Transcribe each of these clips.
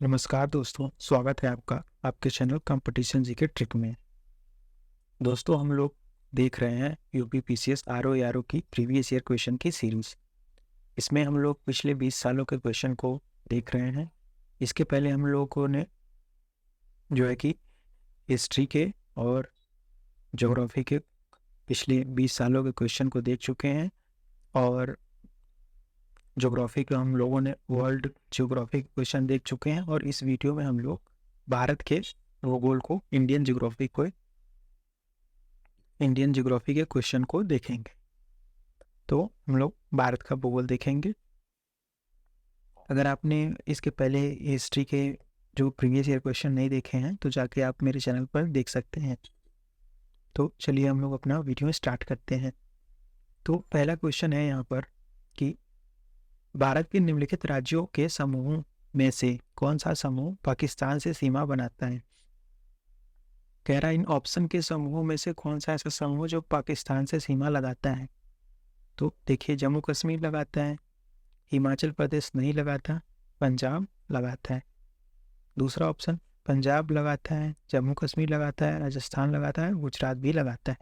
नमस्कार दोस्तों, स्वागत है आपका आपके चैनल कंपटीशन जीके ट्रिक में। दोस्तों हम लोग देख रहे हैं यूपी पीसीएस आरओ आरओ की प्रीवियस ईयर क्वेश्चन की सीरीज। इसमें हम लोग पिछले 20 सालों के क्वेश्चन को देख रहे हैं। इसके पहले हम लोगों ने जो है कि हिस्ट्री के और ज्योग्राफी के पिछले 20 सालों के क्वेश्चन को देख चुके हैं और ज्योग्राफी का हम लोगों ने वर्ल्ड ज्योग्राफी के क्वेश्चन देख चुके हैं और इस वीडियो में हम लोग भारत के भूगोल को इंडियन ज्योग्राफी के क्वेश्चन को देखेंगे। तो हम लोग भारत का भूगोल देखेंगे। अगर आपने इसके पहले हिस्ट्री के जो प्रीवियस ईयर क्वेश्चन नहीं देखे हैं तो जाके आप मेरे चैनल पर देख सकते हैं। तो चलिए हम लोग अपना वीडियो स्टार्ट करते हैं। तो पहला क्वेश्चन है यहाँ पर कि भारत के निम्नलिखित राज्यों के समूह में से कौन सा समूह पाकिस्तान से सीमा बनाता है। कह रहा है इन ऑप्शन के समूह में से कौन सा ऐसा समूह जो पाकिस्तान से सीमा लगाता है। तो देखिए, जम्मू कश्मीर लगाता है, हिमाचल प्रदेश नहीं लगाता, पंजाब लगाता है। दूसरा ऑप्शन पंजाब लगाता है, जम्मू कश्मीर लगाता है, राजस्थान लगाता है, गुजरात भी लगाता है।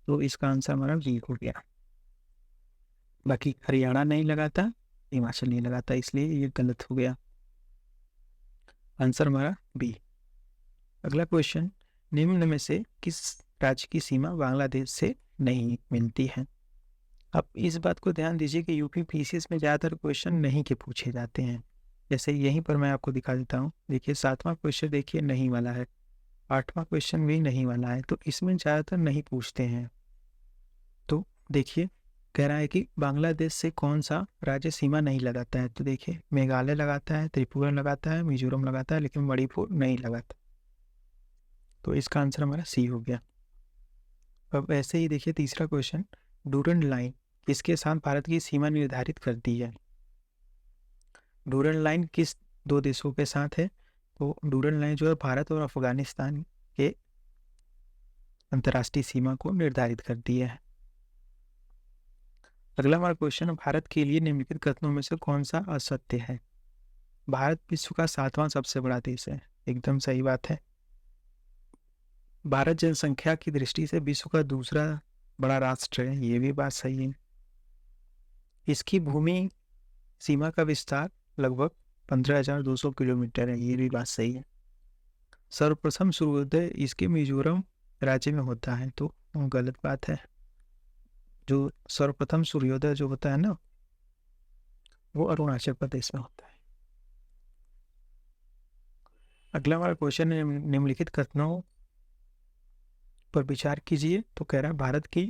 तो इसका आंसर हमारा बी हो गया। बाकी हरियाणा नहीं लगाता, हिमाचल नहीं लगाता, इसलिए ये गलत हो गया। आंसर हमारा बी। अगला क्वेश्चन, निम्न में से किस राज्य की सीमा बांग्लादेश से नहीं मिलती है। अब इस बात को ध्यान दीजिए कि यूपी पीसीएस में ज़्यादातर क्वेश्चन नहीं के पूछे जाते हैं। जैसे यहीं पर मैं आपको दिखा देता हूँ। देखिए 7वां क्वेश्चन देखिए नहीं वाला है, 8वां क्वेश्चन भी नहीं वाला है, तो इसमें ज़्यादातर नहीं पूछते हैं। तो देखिए कह रहा है कि बांग्लादेश से कौन सा राज्य सीमा नहीं लगाता है। तो देखिए मेघालय लगाता है, त्रिपुरा लगाता है, मिजोरम लगाता है, लेकिन मणिपुर नहीं लगाता। तो इसका आंसर हमारा सी हो गया। अब ऐसे ही देखिए तीसरा क्वेश्चन, डूरंड लाइन किसके साथ भारत की सीमा निर्धारित करती है। डूरंड लाइन किस दो देशों के साथ है। तो डूरंड लाइन जो है भारत और अफगानिस्तान के अंतर्राष्ट्रीय सीमा को निर्धारित करती है। अगला हमारा क्वेश्चन, भारत के लिए निम्नलिखित कथनों में से कौन सा असत्य है। भारत विश्व का 7वां सबसे बड़ा देश है, एकदम सही बात है। भारत जनसंख्या की दृष्टि से विश्व का दूसरा बड़ा राष्ट्र है, ये भी बात सही है। इसकी भूमि सीमा का विस्तार लगभग 15,200 किलोमीटर है, ये भी बात सही है। सर्वप्रथम सूर्योदय इसके मिजोरम राज्य में होता है, तो गलत बात है। जो सर्वप्रथम सूर्योदय जो होता है ना, वो अरुणाचल प्रदेश में होता है। अगला हमारा क्वेश्चन है, निम्नलिखित कथनों पर विचार कीजिए। तो कह रहा है भारत की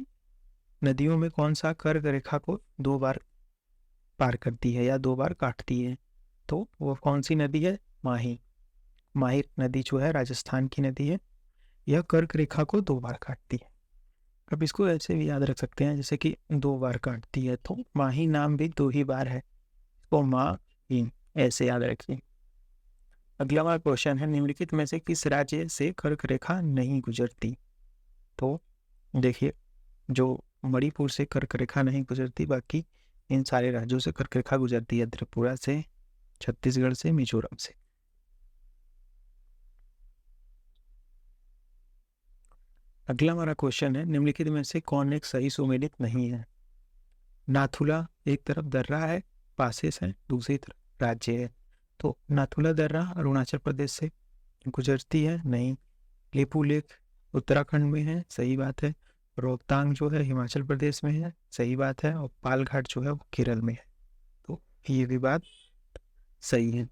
नदियों में कौन सा कर्क रेखा को 2 बार पार करती है या 2 बार काटती है। तो वो कौन सी नदी है, माही। माही नदी जो है राजस्थान की नदी है, यह कर्क रेखा को 2 बार काटती है। अब इसको ऐसे भी याद रख सकते हैं जैसे कि 2 बार काटती है, तो माही नाम भी 2 ही बार है, तो माही ऐसे याद रखिए। अगला हमारा क्वेश्चन है, निम्नलिखित में से किस राज्य से कर्क रेखा नहीं गुजरती। तो देखिए जो मणिपुर से कर्क रेखा नहीं गुजरती, बाकी इन सारे राज्यों से कर्क रेखा गुजरती है, त्रिपुरा से, छत्तीसगढ़ से, मिजोरम से। अगला हमारा क्वेश्चन है, निम्नलिखित में से कौन एक सही सुमेलित नहीं है। नाथुला एक तरफ दर्रा है, पासेस है, दूसरी तरफ राज्य है। तो नाथुला दर्रा अरुणाचल प्रदेश से गुजरती है, नहीं। लेपू लेक उत्तराखंड में है, सही बात है। रोहतांग जो है हिमाचल प्रदेश में है, सही बात है। और पालघाट जो है वो केरल में है, तो ये भी बात सही है।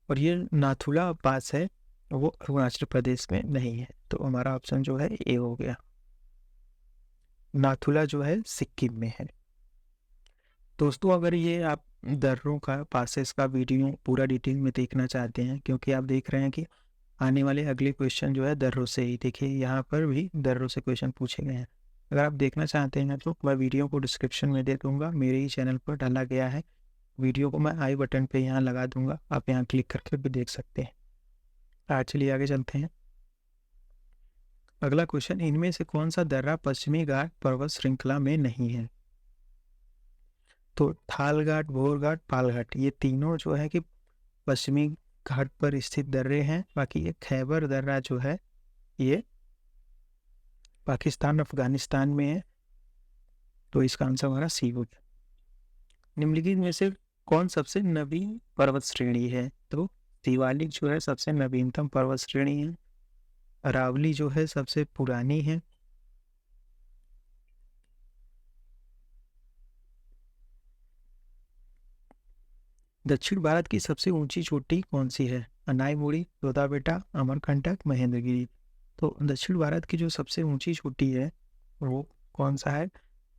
और ये नाथुला पास है, वो अरुणाचल प्रदेश में नहीं है, तो हमारा ऑप्शन जो है ए हो गया। नाथुला जो है सिक्किम में है। दोस्तों अगर ये आप दर्रों का पासेस का वीडियो पूरा डिटेल में देखना चाहते हैं, क्योंकि आप देख रहे हैं कि आने वाले अगले क्वेश्चन जो है दर्रों से ही, देखिए यहाँ पर भी दर्रों से क्वेश्चन पूछे गए हैं। अगर आप देखना चाहते हैं तो मैं वीडियो को डिस्क्रिप्शन में दे दूंगा, मेरे ही चैनल पर डाला गया है। वीडियो को मैं आई बटन पे यहाँ लगा दूंगा, आप यहाँ क्लिक करके भी देख सकते हैं। आज चलिए आगे चलते हैं। अगला क्वेश्चन, इनमें से कौन सा दर्रा पश्चिमी घाट पर्वत श्रृंखला में नहीं है। तो थाल घाट, भोर घाट, पाल घाट, ये तीनों जो है कि पश्चिमी घाट पर स्थित दर्रे हैं। बाकी ये खैबर दर्रा जो है ये पाकिस्तान अफगानिस्तान में है। तो इसका आंसर हमारा सी हो गया। निम्नलिखित में से कौन सबसे नवीन पर्वत श्रेणी है? तो शिवालिक जो है सबसे नवीनतम पर्वत श्रेणी है। अरावली जो है सबसे पुरानी है। दक्षिण भारत की सबसे ऊंची चोटी कौन सी है? अनाईमुड़ी, जोधाबेटा, अमरकंटक, महेंद्रगिरी। तो दक्षिण भारत की जो सबसे ऊंची चोटी है वो कौन सा है?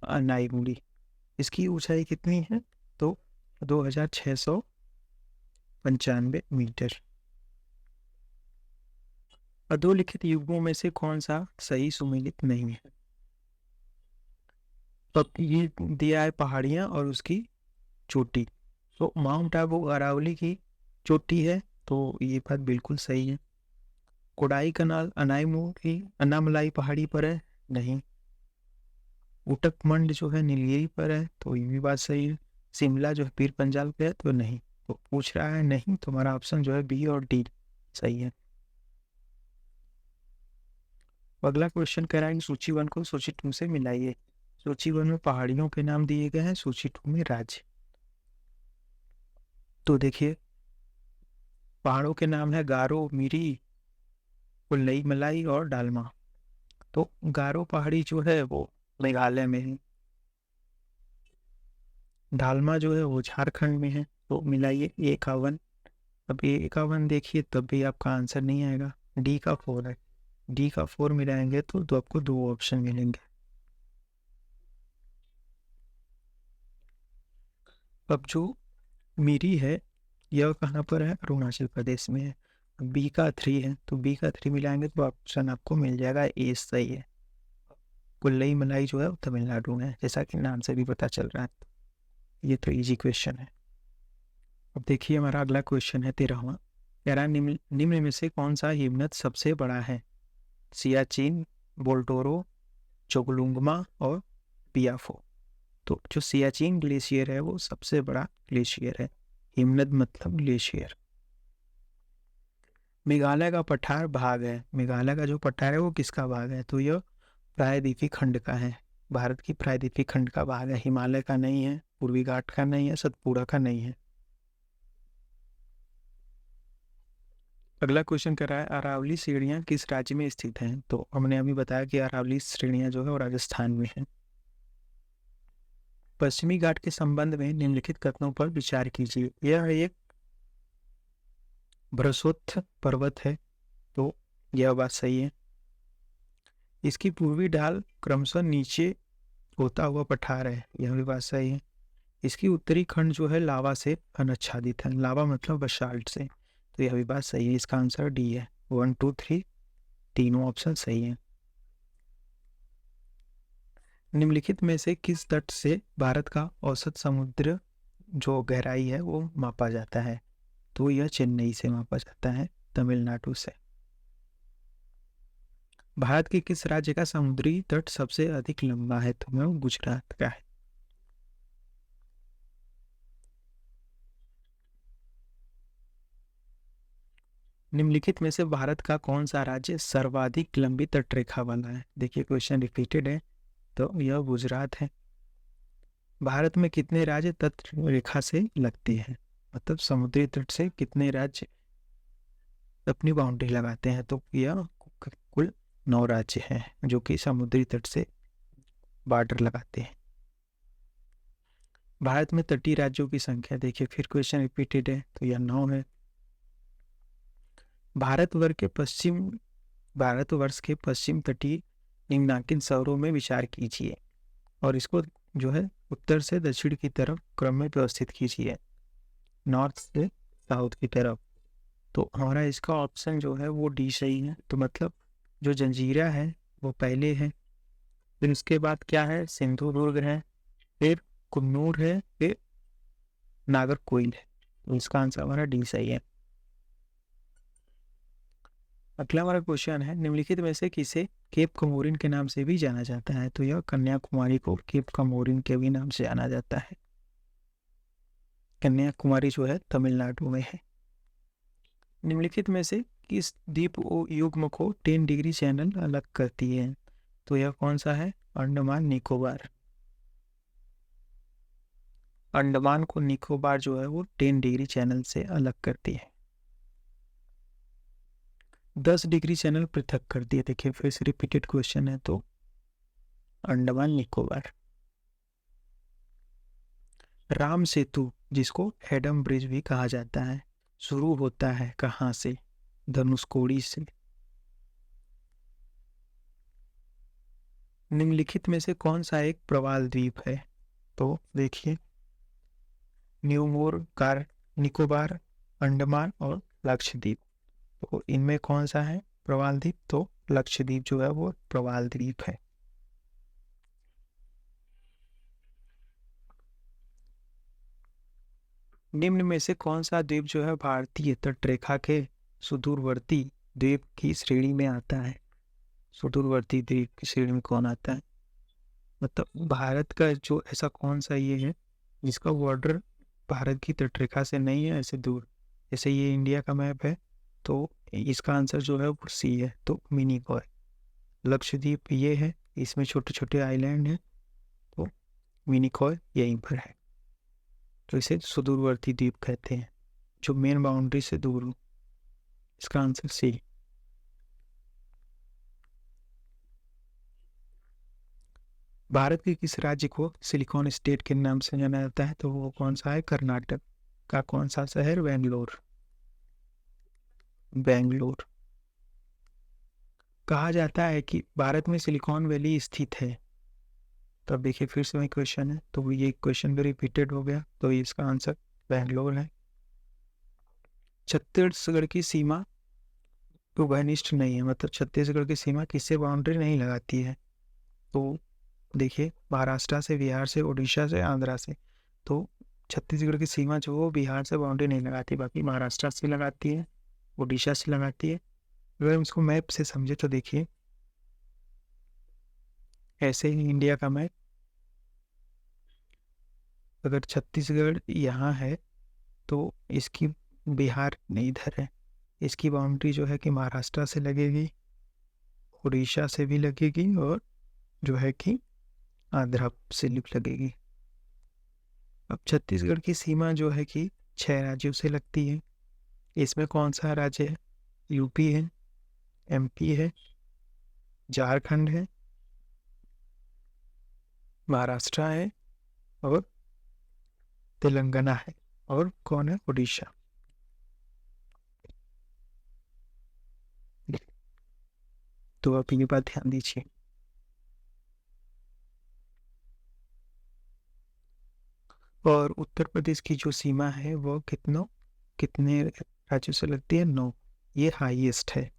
अनाईमुड़ी। इसकी ऊंचाई कितनी है? तो 2695 मीटर। अधोलिखित युग्मों में से कौन सा सही सुमेलित नहीं है? तो ये दिया है पहाड़ियां और उसकी चोटी। तो माउंट आबू अरावली की चोटी है, तो ये बात बिल्कुल सही है। कोडाई कनाल अनाईमुड़ी अन्नामलाई पहाड़ी पर है? नहीं। उटकमंड जो है नीलगिरी पर है, तो ये भी बात सही है। शिमला जो है पीर पंजाल पे है, तो नहीं। तो पूछ रहा है नहीं, तो हमारा ऑप्शन जो है बी और डी सही है। अगला क्वेश्चन कह रहा है कि सूची 1 को सूची 2 से मिलाइए। सूची 1 में पहाड़ियों के नाम दिए गए हैं, सूची 2 में राज्य। तो देखिए पहाड़ों के नाम है गारो, मिरी, कुल्लई मलाई और डालमा। तो गारो पहाड़ी जो है वो मेघालय में है। डालमा जो है वो झारखंड में है। तो मिलाइए 51। अब ये 51 देखिए तब भी आपका आंसर नहीं आएगा। डी का 4 है। डी का 4 मिलाएंगे तो आपको 2 ऑप्शन मिलेंगे। अब जो मिरी है यह कहाँ पर है? अरुणाचल प्रदेश में है। बी का 3 है, तो बी का 3 मिलाएंगे तो ऑप्शन आपको मिल जाएगा, ए सही है। कुल्लई मलाई जो है वो तमिलनाडु में है, जैसा कि नाम से भी पता चल रहा है। ये तो इजी क्वेश्चन है। अब देखिए हमारा अगला क्वेश्चन है 13वां। कह रहा है निम्न में से कौन सा हिमनद सबसे बड़ा है? सियाचिन, बोल्टोरो, चोगलुंगमा और पियाफो। तो जो सियाचिन ग्लेशियर है वो सबसे बड़ा ग्लेशियर है। हिमनद मतलब ग्लेशियर। मेघालय का पठार भाग है। मेघालय का जो पठार है वो किसका भाग है? तो यह प्रायद्वीपीय खंड का है। भारत की प्रायद्वीपीय खंड का भाग है। हिमालय का नहीं है, पूर्वी घाट का नहीं है, सतपुड़ा का नहीं है। अगला क्वेश्चन कर रहा है अरावली श्रेणियां किस राज्य में स्थित हैं? तो हमने अभी बताया कि अरावली श्रेणियां जो है वो राजस्थान में है। पश्चिमी घाट के संबंध में निम्नलिखित कथनों पर विचार कीजिए। यह एक बृहस्पति पर्वत है, तो यह बात सही है। इसकी पूर्वी ढाल क्रमशः नीचे होता हुआ पठार है, यह भी बात सही है। इसकी उत्तरी खंड जो है लावा से अनाच्छादित है। लावा मतलब बसाल्ट से, तो यह भी बात सही है। इसका आंसर डी है। 1 2 3 तीनों ऑप्शन सही है। निम्नलिखित में से किस तट से भारत का औसत समुद्र जो गहराई है वो मापा जाता है? तो यह चेन्नई से मापा जाता है, तमिलनाडु से। भारत के किस राज्य का समुद्री तट सबसे अधिक लंबा है? तो वह गुजरात का है। निम्नलिखित में से भारत का कौन सा राज्य सर्वाधिक लंबी तटरेखा वाला है? देखिए क्वेश्चन रिपीटेड है, तो यह गुजरात है। भारत में कितने राज्य तट रेखा से लगते हैं? मतलब समुद्री तट से कितने राज्य अपनी बाउंड्री लगाते हैं? तो यह कुल 9 राज्य हैं जो कि समुद्री तट से बॉर्डर लगाते हैं। भारत में तटीय राज्यों की संख्या देखिए, फिर क्वेश्चन रिपीटेड है, तो यह 9 है। भारतवर्ष के पश्चिम तटीय निम्नांकित शहरों में विचार कीजिए और इसको जो है उत्तर से दक्षिण की तरफ क्रम में व्यवस्थित कीजिए, नॉर्थ से साउथ की तरफ। तो हमारा इसका ऑप्शन जो है वो डी सही है। तो मतलब जो जंजीरा है वो पहले है, फिर उसके बाद क्या है? सिंधुदुर्ग है, फिर कुन्नूर है, फिर नागरकोइल है। तो इसका आंसर हमारा डी सही है। अगला हमारा क्वेश्चन है निम्नलिखित में से किसे केप कमोरिन के नाम से भी जाना जाता है? तो यह कन्याकुमारी को केप कमोरिन के भी नाम से जाना जाता है। कन्याकुमारी जो है तमिलनाडु में है। निम्नलिखित में से किस द्वीप युग्म को 10 डिग्री चैनल अलग करती है? तो यह कौन सा है? अंडमान निकोबार। अंडमान को निकोबार जो है वो 10 डिग्री चैनल से अलग करती है। 10 डिग्री चैनल पृथक करती है। देखिए फिर से रिपीटेड क्वेश्चन है, तो अंडमान निकोबार। राम सेतु, जिसको एडम ब्रिज भी कहा जाता है, शुरू होता है कहाँ से? धनुषकोडी से। निम्नलिखित में से कौन सा एक प्रवाल द्वीप है? तो देखिए न्यूमोर, कार निकोबार, अंडमान और लक्षद्वीप। तो इनमें कौन सा है प्रवाल द्वीप? तो लक्षद्वीप जो है वो प्रवाल द्वीप है। निम्न में से कौन सा द्वीप जो है भारतीय तटरेखा के सुदूरवर्ती द्वीप की श्रेणी में आता है? सुदूरवर्ती द्वीप की श्रेणी में कौन आता है? मतलब भारत का जो ऐसा कौन सा ये है जिसका बॉर्डर भारत की तटरेखा से नहीं है ऐसे दूर? जैसे ये इंडिया का मैप है, तो इसका आंसर जो है वो सी है, तो मिनिकॉय। लक्षद्वीप ये है, इसमें छोटे छोटे आइलैंड हैं, तो मिनिकॉय यहीं पर है। तो इसे सुदूरवर्ती द्वीप कहते हैं, जो मेन बाउंड्री से दूर हो। इसका आंसर सी। भारत के किस राज्य को सिलिकॉन स्टेट के नाम से जाना जाता है? तो वो कौन सा है? कर्नाटक का कौन सा शहर? बेंगलोर। बेंगलोर। कहा जाता है कि भारत में सिलिकॉन वैली स्थित है। तो अब देखिए फिर से वही क्वेश्चन है, तो ये क्वेश्चन भी रिपीटेड हो गया, तो इसका आंसर बेंगलोर है। छत्तीसगढ़ की सीमा तो घनिष्ठ नहीं है, मतलब छत्तीसगढ़ की सीमा किससे बाउंड्री नहीं लगाती है? तो देखिए महाराष्ट्र से, बिहार से, उड़ीसा से, आंध्रा से। तो छत्तीसगढ़ की सीमा जो वो बिहार से बाउंड्री नहीं लगाती, बाकी महाराष्ट्र से लगाती है, उड़ीसा से लगाती है। अगर हम इसको मैप से समझे तो देखिए ऐसे ही इंडिया का मैप, अगर छत्तीसगढ़ यहाँ है तो इसकी बिहार नहीं इधर है, इसकी बाउंड्री जो है कि महाराष्ट्र से लगेगी, उड़ीसा से भी लगेगी, और जो है कि आंध्र से लगेगी। अब छत्तीसगढ़ की सीमा जो है कि 6 राज्यों से लगती है। इसमें कौन सा राज्य है? यूपी है, एमपी है, झारखंड है, महाराष्ट्र है और तेलंगाना है, और कौन है? उड़ीसा। तो आप ये बात ध्यान दीजिए। और उत्तर प्रदेश की जो सीमा है वो कितने राज्यों से लगती है? 9। ये हाईएस्ट है।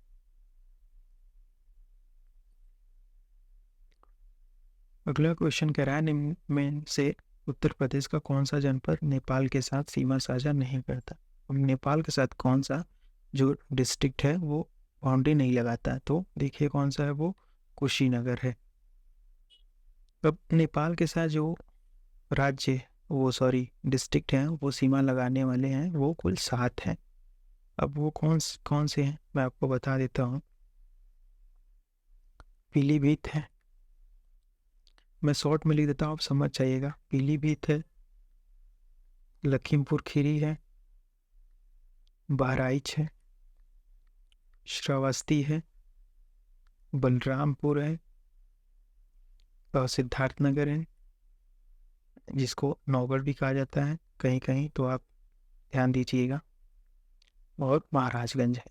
अगला क्वेश्चन कह रहा है निम्न में से उत्तर प्रदेश का कौन सा जनपद नेपाल के साथ सीमा साझा नहीं करता? अब नेपाल के साथ कौन सा जो डिस्ट्रिक्ट है वो बाउंड्री नहीं लगाता? तो देखिए कौन सा है वो? कुशीनगर है। अब नेपाल के साथ जो राज्य, वो सॉरी डिस्ट्रिक्ट हैं, वो सीमा लगाने वाले हैं, वो कुल 7 हैं। अब वो कौन से हैं मैं आपको बता देता हूँ। पीलीभीत है, मैं शॉर्ट में लिख देता हूँ, आप समझ जाइएगा। पीलीभीत है, लखीमपुर खीरी है, बहराइच है, श्रावस्ती है, बलरामपुर है, और सिद्धार्थनगर है, जिसको नौगढ़ भी कहा जाता है कहीं कहीं, तो आप ध्यान दीजिएगा, और महाराजगंज है।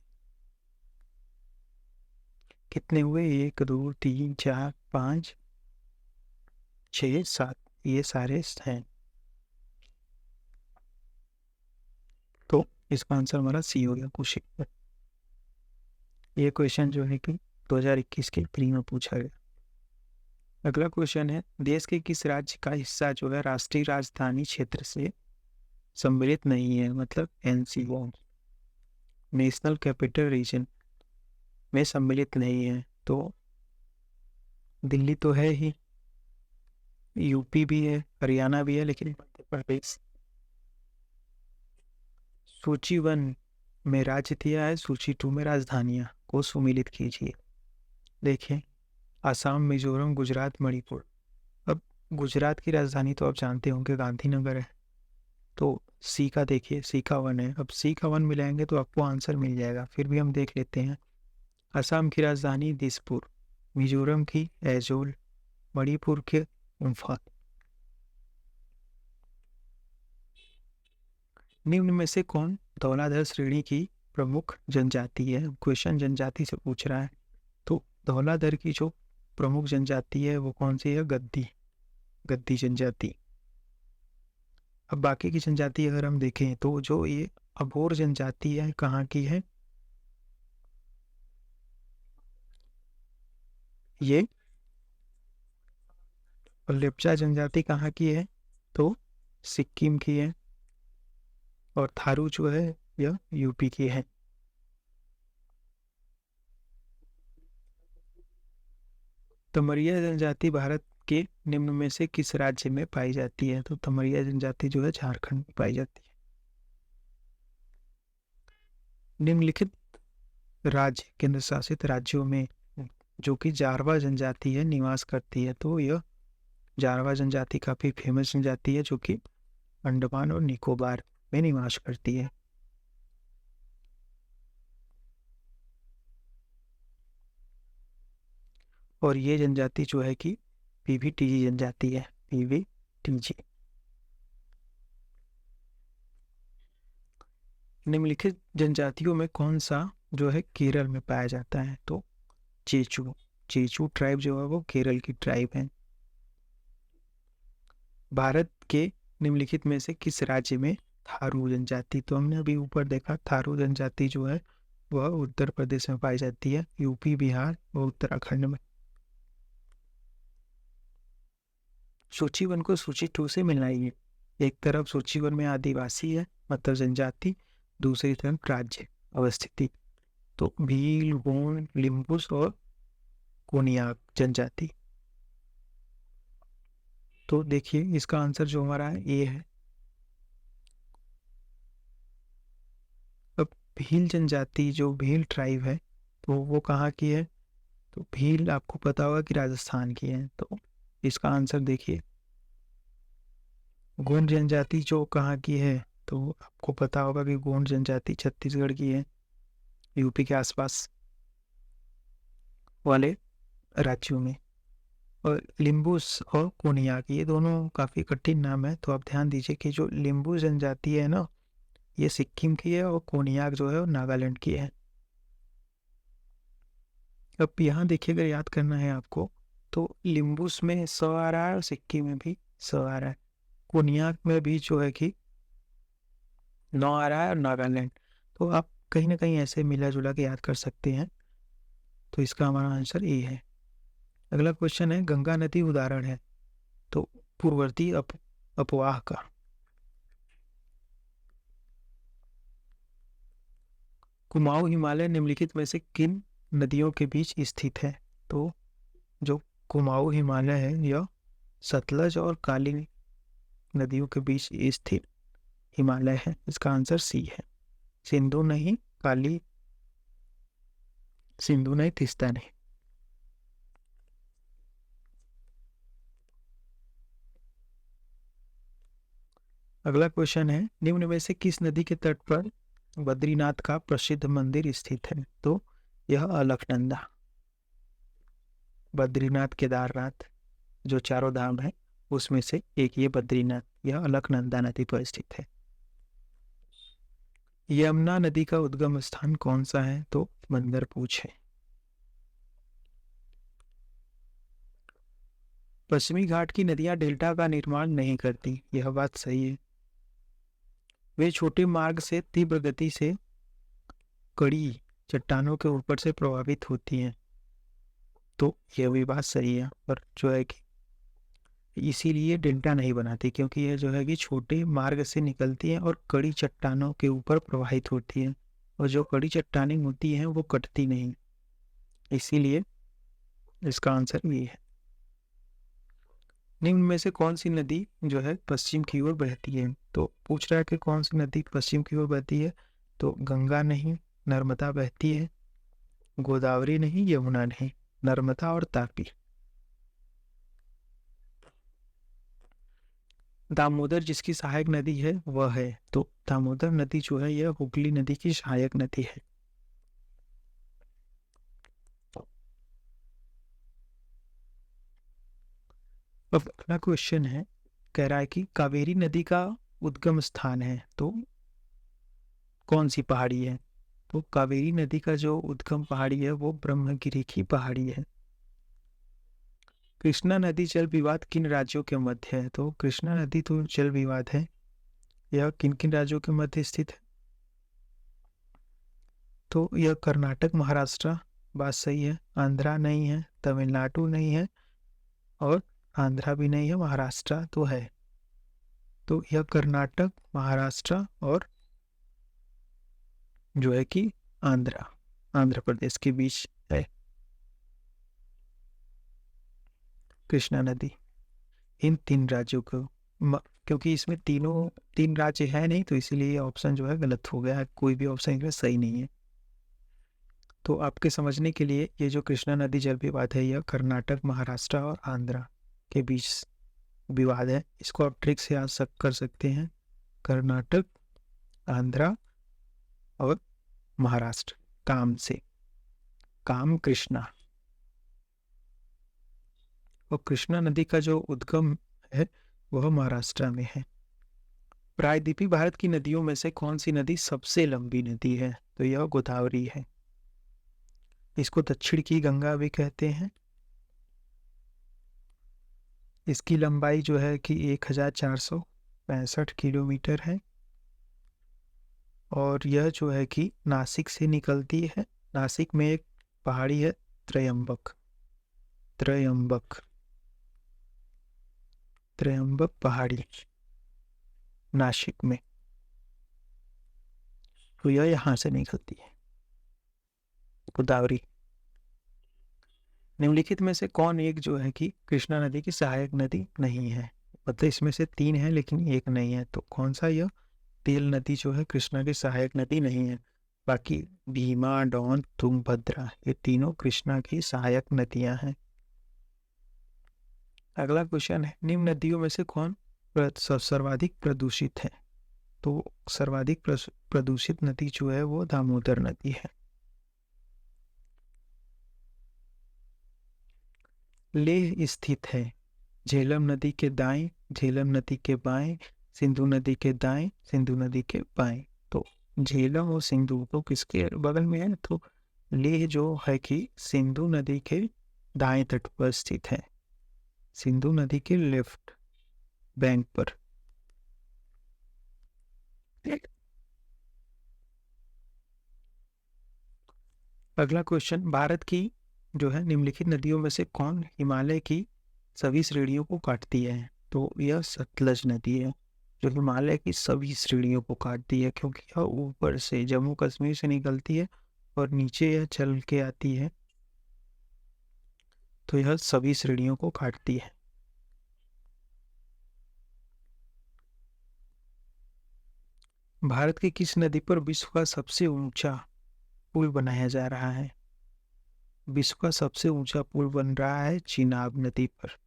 कितने हुए? 1 2 3 4 5 6 7, ये सारे हैं। तो इसका आंसर हमारा सी हो गया, कुशीनगर। ये क्वेश्चन जो है कि 2021 के प्री में पूछा गया। अगला क्वेश्चन है, देश के किस राज्य का हिस्सा जो है राष्ट्रीय राजधानी क्षेत्र से सम्मिलित नहीं है, मतलब एनसीओ, नेशनल कैपिटल रीजन में सम्मिलित नहीं है? तो दिल्ली तो है ही, यूपी भी है, हरियाणा भी है, लेकिन मध्य प्रदेश सूची 1 में राज्य दिया है, सूची 2 में राजधानियां को सुमिलित कीजिए। देखिए, असम, मिजोरम, गुजरात, मणिपुर। अब गुजरात की राजधानी तो आप जानते होंगे गांधीनगर है, तो सी का देखिए, सी का 1 है। अब सी का 1 मिलाएंगे तो आपको आंसर मिल जाएगा, फिर भी हम देख लेते हैं। असम की राजधानी दिसपुर, मिजोरम की ऐजोल, मणिपुर के इम्फाल। निम्न में से कौन धौलाधर श्रेणी की प्रमुख जनजाति है? क्वेश्चन जनजाति से पूछ रहा है, तो धौलाधर की जो प्रमुख जनजाति है वो कौन सी है? गद्दी, गद्दी जनजाति। अब बाकी की जनजाति अगर हम देखें तो जो ये अबोर जनजाति है कहाँ की है? ये लेप्चा जनजाति कहाँ की है? तो सिक्किम की है। और थारू जो है यह यूपी की है। तमरिया जनजाति भारत के निम्न में से किस राज्य में पाई जाती है? तो तमरिया जनजाति जो है झारखंड में पाई जाती है। निम्नलिखित राज्य केंद्र शासित राज्यों में जो कि जारवा जनजाति है निवास करती है, तो यह जारवा जनजाति काफी फेमस जनजाति है जो कि अंडमान और निकोबार में निवास करती है। और ये जनजाति जो है कि पीवीटीजी जनजाति है, पीवीटीजी। निम्नलिखित जनजातियों में कौन सा जो है केरल में पाया जाता है? तो चेचू, चेचू ट्राइब जो है वो केरल की ट्राइब है। भारत के निम्नलिखित में से किस राज्य में थारू जनजाति? तो हमने अभी ऊपर देखा थारू जनजाति जो है वह उत्तर प्रदेश में पाई जाती है, यूपी, बिहार और उत्तराखंड में। सूची 1 को सूची 2 से मिलाइए। एक तरफ सूची 1 में आदिवासी है मतलब जनजाति, दूसरी तरफ राज्य अवस्थिति, तो भील, गोंड, लिम्बुस और कोनियाक जनजाति। तो देखिए इसका आंसर जो हमारा है ए है। अब भील जनजाति जो भील ट्राइब है तो वो कहाँ की है? तो भील आपको पता होगा कि राजस्थान की है, तो इसका आंसर देखिए। गोंड जनजाति जो कहाँ की है? तो आपको पता होगा कि गोंड जनजाति छत्तीसगढ़ की है, यूपी के आसपास वाले राज्यों में। और लिम्बुस और कोनियाक ये दोनों काफ़ी कठिन नाम है, तो आप ध्यान दीजिए कि जो लिम्बू जनजाति है ना ये सिक्किम की है और कोनियाक जो है वो नागालैंड की है। अब यहाँ देखिए अगर याद करना है आपको तो लिम्बुस में स आ रहा है और सिक्किम में भी स आ रहा है, कोनियाक में भी जो है कि नौ आ रहा है और नागालैंड, तो आप कहीं ना कहीं ऐसे मिला जुला के याद कर सकते हैं। तो इसका हमारा आंसर ए है। अगला क्वेश्चन है गंगा नदी उदाहरण है, तो पूर्ववर्ती अपवाह का। कुमाऊं हिमालय निम्नलिखित में से किन नदियों के बीच स्थित है? तो जो कुमाऊं हिमालय है यह सतलज और काली नदियों के बीच स्थित हिमालय है। इसका आंसर सी है। सिंधु नहीं, काली, सिंधु नहीं, तीस्ता नहीं। अगला क्वेश्चन है निम्न में से किस नदी के तट पर बद्रीनाथ का प्रसिद्ध मंदिर स्थित है? तो यह अलकनंदा, बद्रीनाथ, केदारनाथ जो चारों धाम है उसमें से एक ये बद्रीनाथ, यह अलकनंदा नदी पर स्थित है। यमुना नदी का उद्गम स्थान कौन सा है? तो मंदरपूछ है। पश्चिमी घाट की नदियां डेल्टा का निर्माण नहीं करती, यह बात सही है। वे छोटे मार्ग से तीव्र गति से कड़ी चट्टानों के ऊपर से प्रभावित होती हैं, तो यह भी बात सही है। पर जो है कि इसीलिए डेल्टा नहीं बनाती क्योंकि यह जो है कि छोटे मार्ग से निकलती है और कड़ी चट्टानों के ऊपर प्रवाहित होती है, और जो कड़ी चट्टानें होती हैं वो कटती नहीं, इसीलिए इसका आंसर ये है। निम्न में से कौन सी नदी जो है पश्चिम की ओर बहती है? तो पूछ रहा है कि कौन सी नदी पश्चिम की ओर बहती है। तो गंगा नहीं, नर्मदा बहती है, गोदावरी नहीं, यमुना नहीं, नर्मदा और तापी। दामोदर जिसकी सहायक नदी है वह है, तो दामोदर नदी जो है यह हुगली नदी की सहायक नदी है। अब अगला क्वेश्चन है, कह रहा है कि कावेरी नदी का उद्गम स्थान है, तो कौन सी पहाड़ी है? तो कावेरी नदी का जो उद्गम पहाड़ी है वो ब्रह्मगिरी की पहाड़ी है। कृष्णा नदी जल विवाद किन राज्यों के मध्य है? तो कृष्णा नदी तो जल विवाद है, यह किन किन राज्यों के मध्य स्थित है? तो यह कर्नाटक, महाराष्ट्र, बात सही है। आंध्रा नहीं है, तमिलनाडु नहीं है, और आंध्रा भी नहीं है, महाराष्ट्र तो है। तो यह कर्नाटक, महाराष्ट्र और जो है कि आंध्र प्रदेश के बीच है कृष्णा नदी। इन तीन राज्यों को क्योंकि इसमें तीन राज्य है नहीं, तो इसीलिए ये ऑप्शन जो है गलत हो गया है, कोई भी ऑप्शन इसमें सही नहीं है। तो आपके समझने के लिए ये जो कृष्णा नदी जल विवाद है यह कर्नाटक, महाराष्ट्र और आंध्र के बीच विवाद है। इसको आप ट्रिक से याद कर सकते हैं, कर्नाटक, आंध्र और महाराष्ट्र, काम कृष्णा। और कृष्णा नदी का जो उद्गम है वह महाराष्ट्र में है। प्रायद्वीपीय भारत की नदियों में से कौन सी नदी सबसे लंबी नदी है? तो यह गोदावरी है। इसको दक्षिण की गंगा भी कहते हैं। इसकी लंबाई जो है कि 1465 किलोमीटर है, और यह जो है कि नासिक से निकलती है। नासिक में एक पहाड़ी है त्रयंबक पहाड़ी, नासिक में, तो यह यहाँ से निकलती है गोदावरी। निम्नलिखित में से कौन एक जो है कि कृष्णा नदी की सहायक नदी नहीं है? मतलब इसमें से तीन है लेकिन एक नहीं है, तो कौन सा? यह तेल नदी जो है कृष्णा की सहायक नदी नहीं है। बाकी भीमा, डॉन, तुंगभद्रा ये तीनों कृष्णा की सहायक नदियां हैं। अगला क्वेश्चन है, निम्न नदियों में से कौन सर्वाधिक प्रदूषित है? तो सर्वाधिक प्रदूषित नदी जो है वो दामोदर नदी है। लेह स्थित है झेलम नदी के दाएं, झेलम नदी के बाएं, सिंधु नदी के दाएं, सिंधु नदी के बाएं। तो झेलम और सिंधु तो किसके बगल में है? तो लेह जो है कि सिंधु नदी के दाएं तट पर स्थित है, सिंधु नदी के लेफ्ट बैंक पर। अगला क्वेश्चन, भारत की जो है निम्नलिखित नदियों में से कौन हिमालय की सभी श्रेणियों को काटती है? तो यह सतलज नदी है जो हिमालय की सभी श्रेणियों को काटती है, क्योंकि यह ऊपर से जम्मू कश्मीर से निकलती है और नीचे यह चल के आती है, तो यह सभी श्रेणियों को काटती है। भारत की किस नदी पर विश्व का सबसे ऊंचा पुल बनाया जा रहा है? विश्व का सबसे ऊंचा पुल बन रहा है चिनाब नदी पर।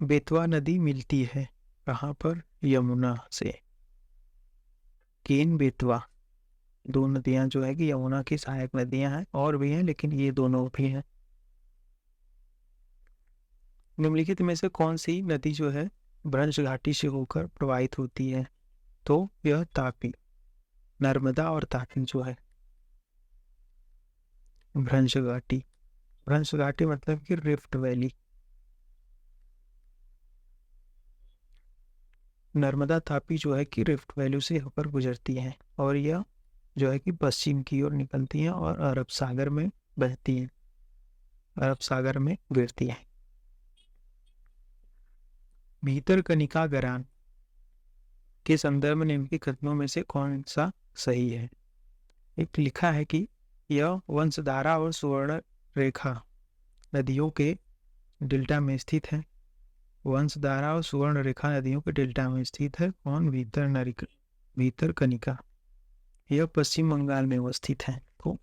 बेतवा नदी मिलती है कहाँ पर? यमुना से। केन, बेतवा दो नदियां जो है कि यमुना की सहायक नदियां हैं, और भी हैं लेकिन ये दोनों भी हैं। निम्नलिखित में से कौन सी नदी जो है भ्रंश घाटी से होकर प्रवाहित होती है? तो यह तापी, नर्मदा और तापी जो है। भ्रंश घाटी, भ्रंश घाटी मतलब कि रिफ्ट वैली। नर्मदा तापी जो है कि रिफ्ट वैली से होकर गुजरती है, और यह जो है कि पश्चिम की ओर निकलती है और अरब सागर में बहती है, अरब सागर में गिरती है। भीतरकनिका गरान के संदर्भ में निम्नलिखित कथनों में से कौन सा सही है? एक लिखा है कि यह वंशधारा और सुवर्ण रेखा नदियों के डेल्टा में स्थित है। वंशधारा और सुवर्ण रेखा नदियों के डेल्टा में स्थित है कौन? भितरकनिका, यह पश्चिम बंगाल में अवस्थित है। तो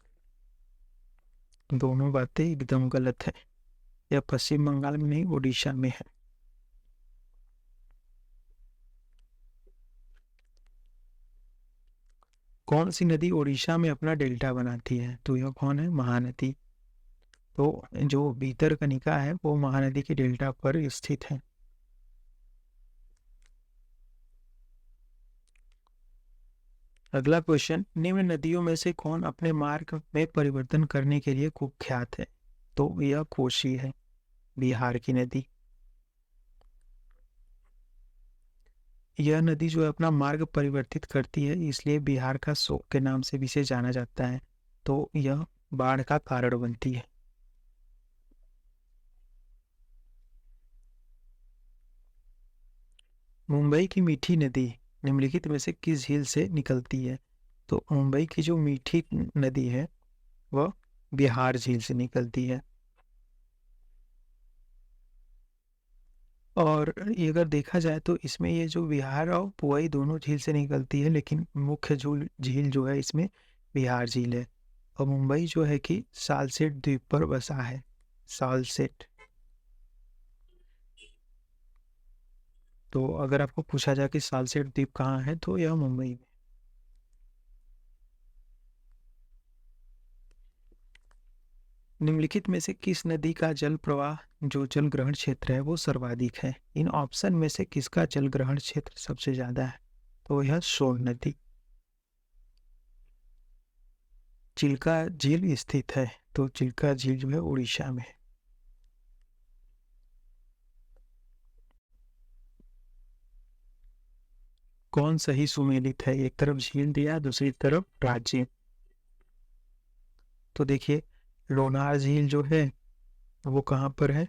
दोनों बातें एकदम गलत है। यह पश्चिम बंगाल में नहीं, ओडिशा में है। कौन सी नदी ओडिशा में अपना डेल्टा बनाती है? तो यह कौन है? महानदी। तो जो भितरकनिका है वो महानदी के डेल्टा पर स्थित है। अगला क्वेश्चन, निम्न नदियों में से कौन अपने मार्ग में परिवर्तन करने के लिए कुख्यात है? तो यह कोसी है, बिहार की नदी। यह नदी जो है अपना मार्ग परिवर्तित करती है, इसलिए बिहार का शोक के नाम से भी इसे जाना जाता है। तो यह बाढ़ का कारण बनती है। मुंबई की मीठी नदी निम्नलिखित में से किस झील से निकलती है? तो मुंबई की जो मीठी नदी है वह बिहार झील से निकलती है। और ये अगर देखा जाए तो इसमें ये जो बिहार और पुआई दोनों झील से निकलती है, लेकिन मुख्य झील जो है इसमें बिहार झील है। और मुंबई जो है कि सालसेट द्वीप पर बसा है, सालसेट। तो अगर आपको पूछा जाए कि सालसेट द्वीप कहाँ है, तो यह मुंबई में। निम्नलिखित में से किस नदी का जल प्रवाह जो जल ग्रहण क्षेत्र है वो सर्वाधिक है? इन ऑप्शन में से किसका जल ग्रहण क्षेत्र सबसे ज्यादा है? तो यह सोन नदी। चिल्का झील स्थित है, तो चिल्का झील जो है उड़ीसा में है। कौन सही सुमेलित है? एक तरफ झील दिया, दूसरी तरफ राज्य। तो देखिए, लोनार झील जो है वो कहाँ पर है?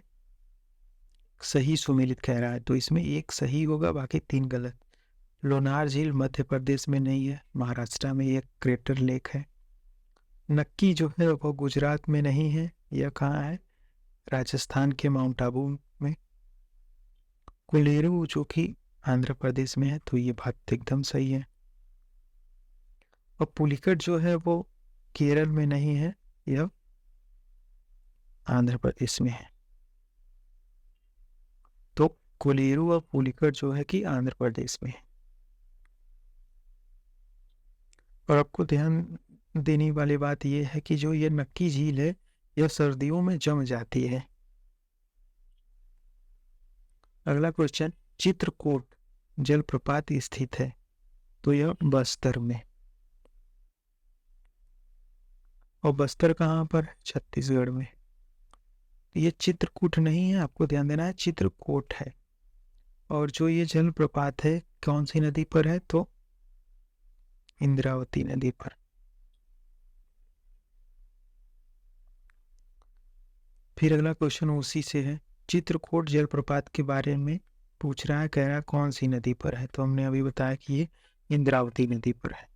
सही सुमेलित कह रहा है, तो इसमें एक सही होगा, बाकी 3 गलत। लोनार झील मध्य प्रदेश में नहीं है, महाराष्ट्र में एक क्रेटर लेक है। नक्की जो है वो गुजरात में नहीं है, यह कहाँ है? राजस्थान के माउंट आबू में। कोलेरू जो कि आंध्र प्रदेश में है, तो ये बात एकदम सही है। और पुलिकट जो है वो केरल में नहीं है, यह आंध्र प्रदेश में है। तो कोलेरू और पुलिकट जो है कि आंध्र प्रदेश में है। और आपको ध्यान देने वाली बात यह है कि जो ये नक्की झील है यह सर्दियों में जम जाती है। अगला क्वेश्चन, चित्रकूट जलप्रपात स्थित है, तो यह बस्तर में। और बस्तर कहाँ पर? छत्तीसगढ़ में। ये चित्रकूट नहीं है, आपको ध्यान देना है, चित्रकूट है। और जो ये जलप्रपात है कौन सी नदी पर है? तो इंद्रावती नदी पर। फिर अगला क्वेश्चन उसी से है, चित्रकूट जलप्रपात के बारे में पूछ रहा है, कह रहा है कौन सी नदी पर है? तो हमने अभी बताया कि ये इंद्रावती नदी पर है।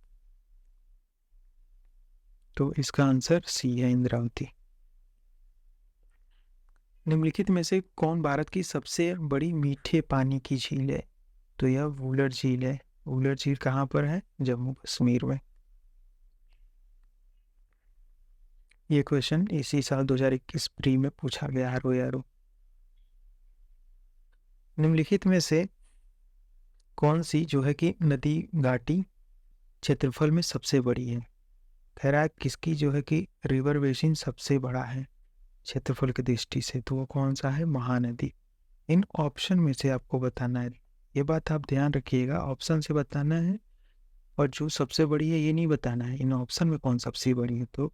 तो इसका आंसर सी है, इंद्रावती। निम्नलिखित में से कौन भारत की सबसे बड़ी मीठे पानी की झील है? तो यह वुलर झील है। वुलर झील कहाँ पर है? जम्मू कश्मीर में। ये क्वेश्चन इसी साल 2021 प्री में पूछा गया, हारो यारो। निम्नलिखित में से कौन सी जो है कि नदी घाटी क्षेत्रफल में सबसे बड़ी है? कह रहा है किसकी जो है कि रिवर बेसिन सबसे बड़ा है क्षेत्रफल की दृष्टि से, तो वो कौन सा है? महानदी। इन ऑप्शन में से आपको बताना है, ये बात आप ध्यान रखिएगा, ऑप्शन से बताना है। और जो सबसे बड़ी है ये नहीं बताना है, इन ऑप्शन में कौन सबसे बड़ी है। तो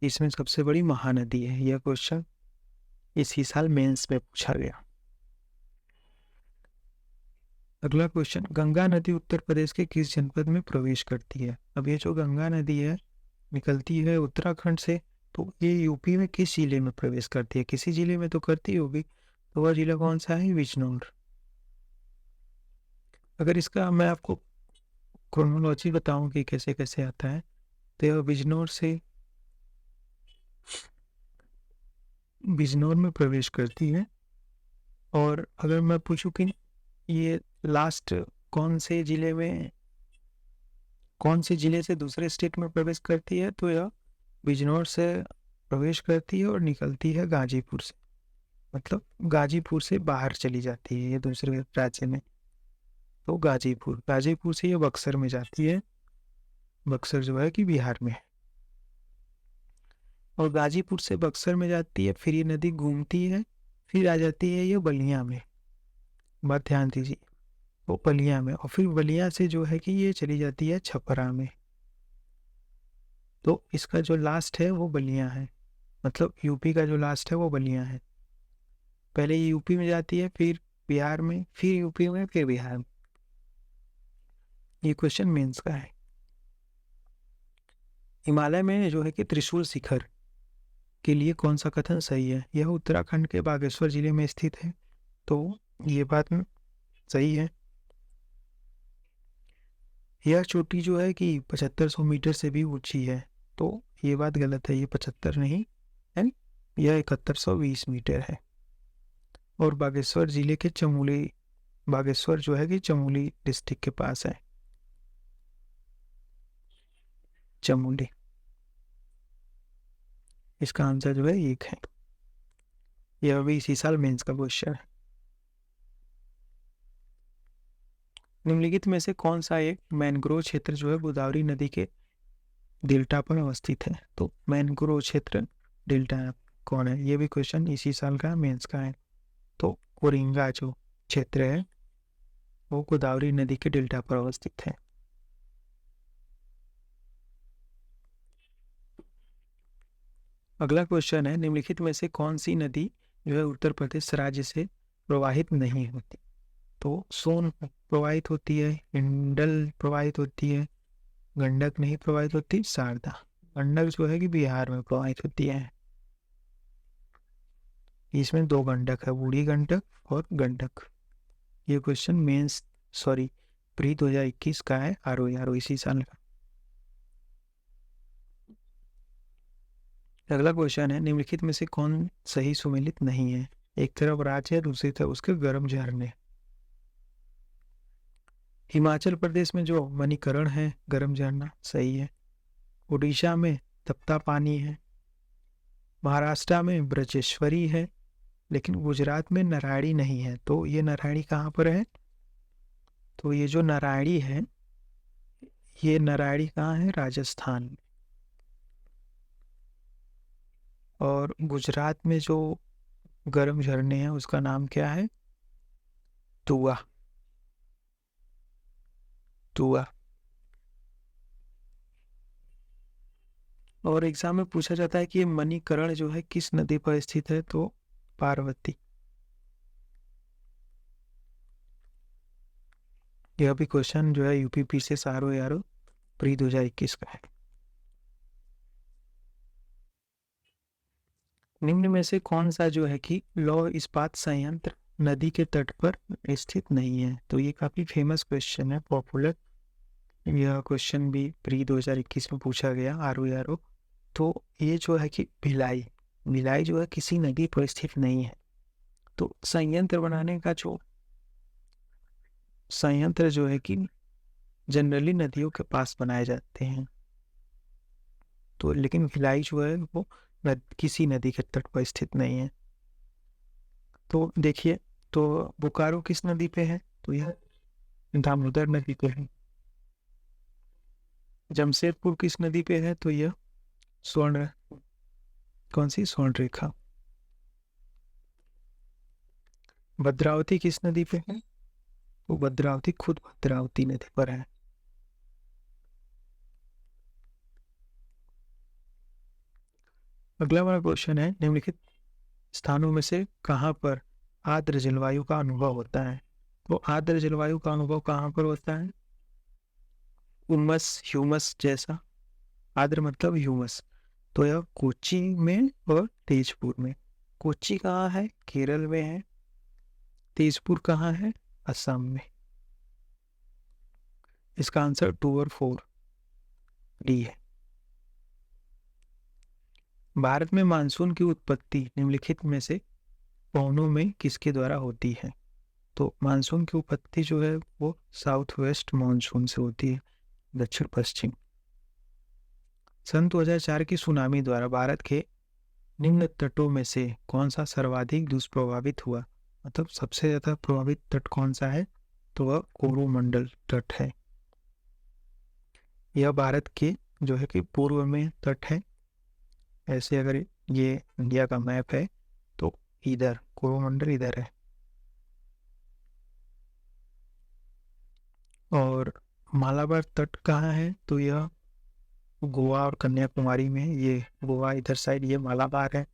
इसमें सबसे बड़ी महानदी है। यह क्वेश्चन इसी साल मेंस में पूछा गया। अगला क्वेश्चन, गंगा नदी उत्तर प्रदेश के किस जनपद में प्रवेश करती है? अब ये जो गंगा नदी है निकलती है उत्तराखंड से, तो ये यूपी में किस जिले में प्रवेश करती है? किसी जिले में तो करती होगी, तो वह जिला कौन सा है? बिजनौर। अगर इसका मैं आपको क्रोनोलॉजी बताऊं कि कैसे कैसे आता है, तो यह बिजनौर में प्रवेश करती है। और अगर मैं पूछूं कि ये लास्ट कौन से जिले में कौन से जिले से दूसरे स्टेट में प्रवेश करती है? तो यह बिजनौर से प्रवेश करती है और निकलती है गाजीपुर से, मतलब गाजीपुर से बाहर चली जाती है ये दूसरे राज्य में। तो गाजीपुर से ये बक्सर में जाती है, बक्सर जो है कि बिहार में है। और गाजीपुर से बक्सर में जाती है, फिर ये नदी घूमती है, फिर आ जाती है ये बलिया में। बात ध्यान दीजिए, वो बलिया में, और फिर बलिया से जो है कि ये चली जाती है छपरा में। तो इसका जो लास्ट है वो बलिया है, मतलब यूपी का जो लास्ट है वो बलिया है। पहले ये यूपी में जाती है, फिर बिहार में, फिर यूपी में, फिर बिहार में। ये क्वेश्चन मेंस का है। हिमालय में जो है कि त्रिशूल शिखर के लिए कौन सा कथन सही है? यह उत्तराखंड के बागेश्वर जिले में स्थित है। तो ये बात सही है। यह चोटी जो है कि 7500 मीटर से भी ऊंची है। तो ये बात गलत है, ये 75 नहीं है, यह 7120 मीटर है। और बागेश्वर जिले के चमोली, बागेश्वर जो है कि चमोली डिस्ट्रिक्ट के पास है, चमोली। इसका आंसर जो है 1 है। यह भी इसी साल मेंस का क्वेश्चन है। निम्नलिखित में से कौन सा एक मैनग्रोव क्षेत्र जो है गोदावरी नदी के डेल्टा पर अवस्थित है? तो मैनग्रोव क्षेत्र डेल्टा कौन है? ये भी क्वेश्चन इसी साल का मेंस का है। तो कोरिंगा जो क्षेत्र है वो गोदावरी नदी के डेल्टा पर अवस्थित है। अगला क्वेश्चन है, निम्नलिखित में से कौन सी नदी जो है उत्तर प्रदेश राज्य से प्रवाहित नहीं होती? तो सोन प्रवाहित होती है, इंडल प्रवाहित होती है, गंडक नहीं प्रवाहित होती, शारदा। गंडक जो है कि बिहार में प्रवाहित होती है। इसमें 2 गंडक है, बूढ़ी गंडक और गंडक। ये क्वेश्चन मेंस सॉरी प्री 2021 का है, आर इसी साल का। अगला क्वेश्चन है, निम्नलिखित में से कौन सही सुमेलित नहीं है? एक तरफ राज्य है, दूसरी तरफ उसके गर्म झरने। हिमाचल प्रदेश में जो मणिकरण है गर्म झरना सही है। उड़ीसा में तप्ता पानी है। महाराष्ट्र में ब्रजेश्वरी है, लेकिन गुजरात में नारायणी नहीं है। तो ये नारायणी कहाँ पर है? तो ये जो नारायणी है, ये नारायणी कहाँ है? राजस्थान में। और गुजरात में जो गर्म झरने हैं उसका नाम क्या है? तुआ, तुआ। और एग्जाम में पूछा जाता है कि ये मणिकरण जो है किस नदी पर स्थित है? तो पार्वती। यह भी क्वेश्चन जो है यूपीपी से सारो यारो प्री 2021 का है। निम्न में से कौन सा जो है कि लौह इस्पात संयंत्र नदी के तट पर स्थित नहीं है? तो ये काफी फेमस क्वेश्चन है, पॉपुलर। यह क्वेश्चन भी प्री 2021 में पूछा गया, आर। तो ये जो है कि भिलाई, भिलाई जो है किसी नदी पर स्थित नहीं है। तो संयंत्र बनाने का जो संयंत्र जो है कि जनरली नदियों के पास बनाए जाते हैं। तो लेकिन भिलाई जो है वो किसी नदी के तट पर स्थित नहीं है। तो देखिए, तो बोकारो किस नदी पे है? तो यह दामोदर नदी पे है। जमशेदपुर किस नदी पे है? तो यह स्वर्ण, कौन सी? स्वर्ण रेखा। भद्रावती किस नदी पे है? वो भद्रावती खुद भद्रावती नदी पर है। अगला वाला क्वेश्चन है, निम्नलिखित स्थानों में से कहाँ पर आर्द्र जलवायु का अनुभव होता है? तो आर्द्र जलवायु का अनुभव कहाँ पर होता है? उमस ह्यूमस जैसा, आर्द्र मतलब ह्यूमस। तो यह कोच्चि में और तेजपुर में। कोच्चि कहाँ है? केरल में है। तेजपुर कहाँ है? असम में। इसका आंसर 2 और 4 डी है। भारत में मानसून की उत्पत्ति निम्नलिखित में से पवनों में किसके द्वारा होती है? तो मानसून की उत्पत्ति जो है वो साउथ वेस्ट मानसून से होती है। दक्षिण पश्चिम। सन 2004 की सुनामी द्वारा भारत के निम्न तटों में से कौन सा सर्वाधिक दुष्प्रभावित हुआ? मतलब सबसे ज्यादा प्रभावित तट कौन सा है? तो वह कोरोमंडल तट है। यह भारत के जो है कि पूर्व में तट है। ऐसे अगर ये इंडिया का मैप है तो इधर कोरोमंडल इधर है। और मालाबार तट कहाँ है? तो यह गोवा और कन्याकुमारी में, ये गोवा इधर साइड, ये मालाबार है।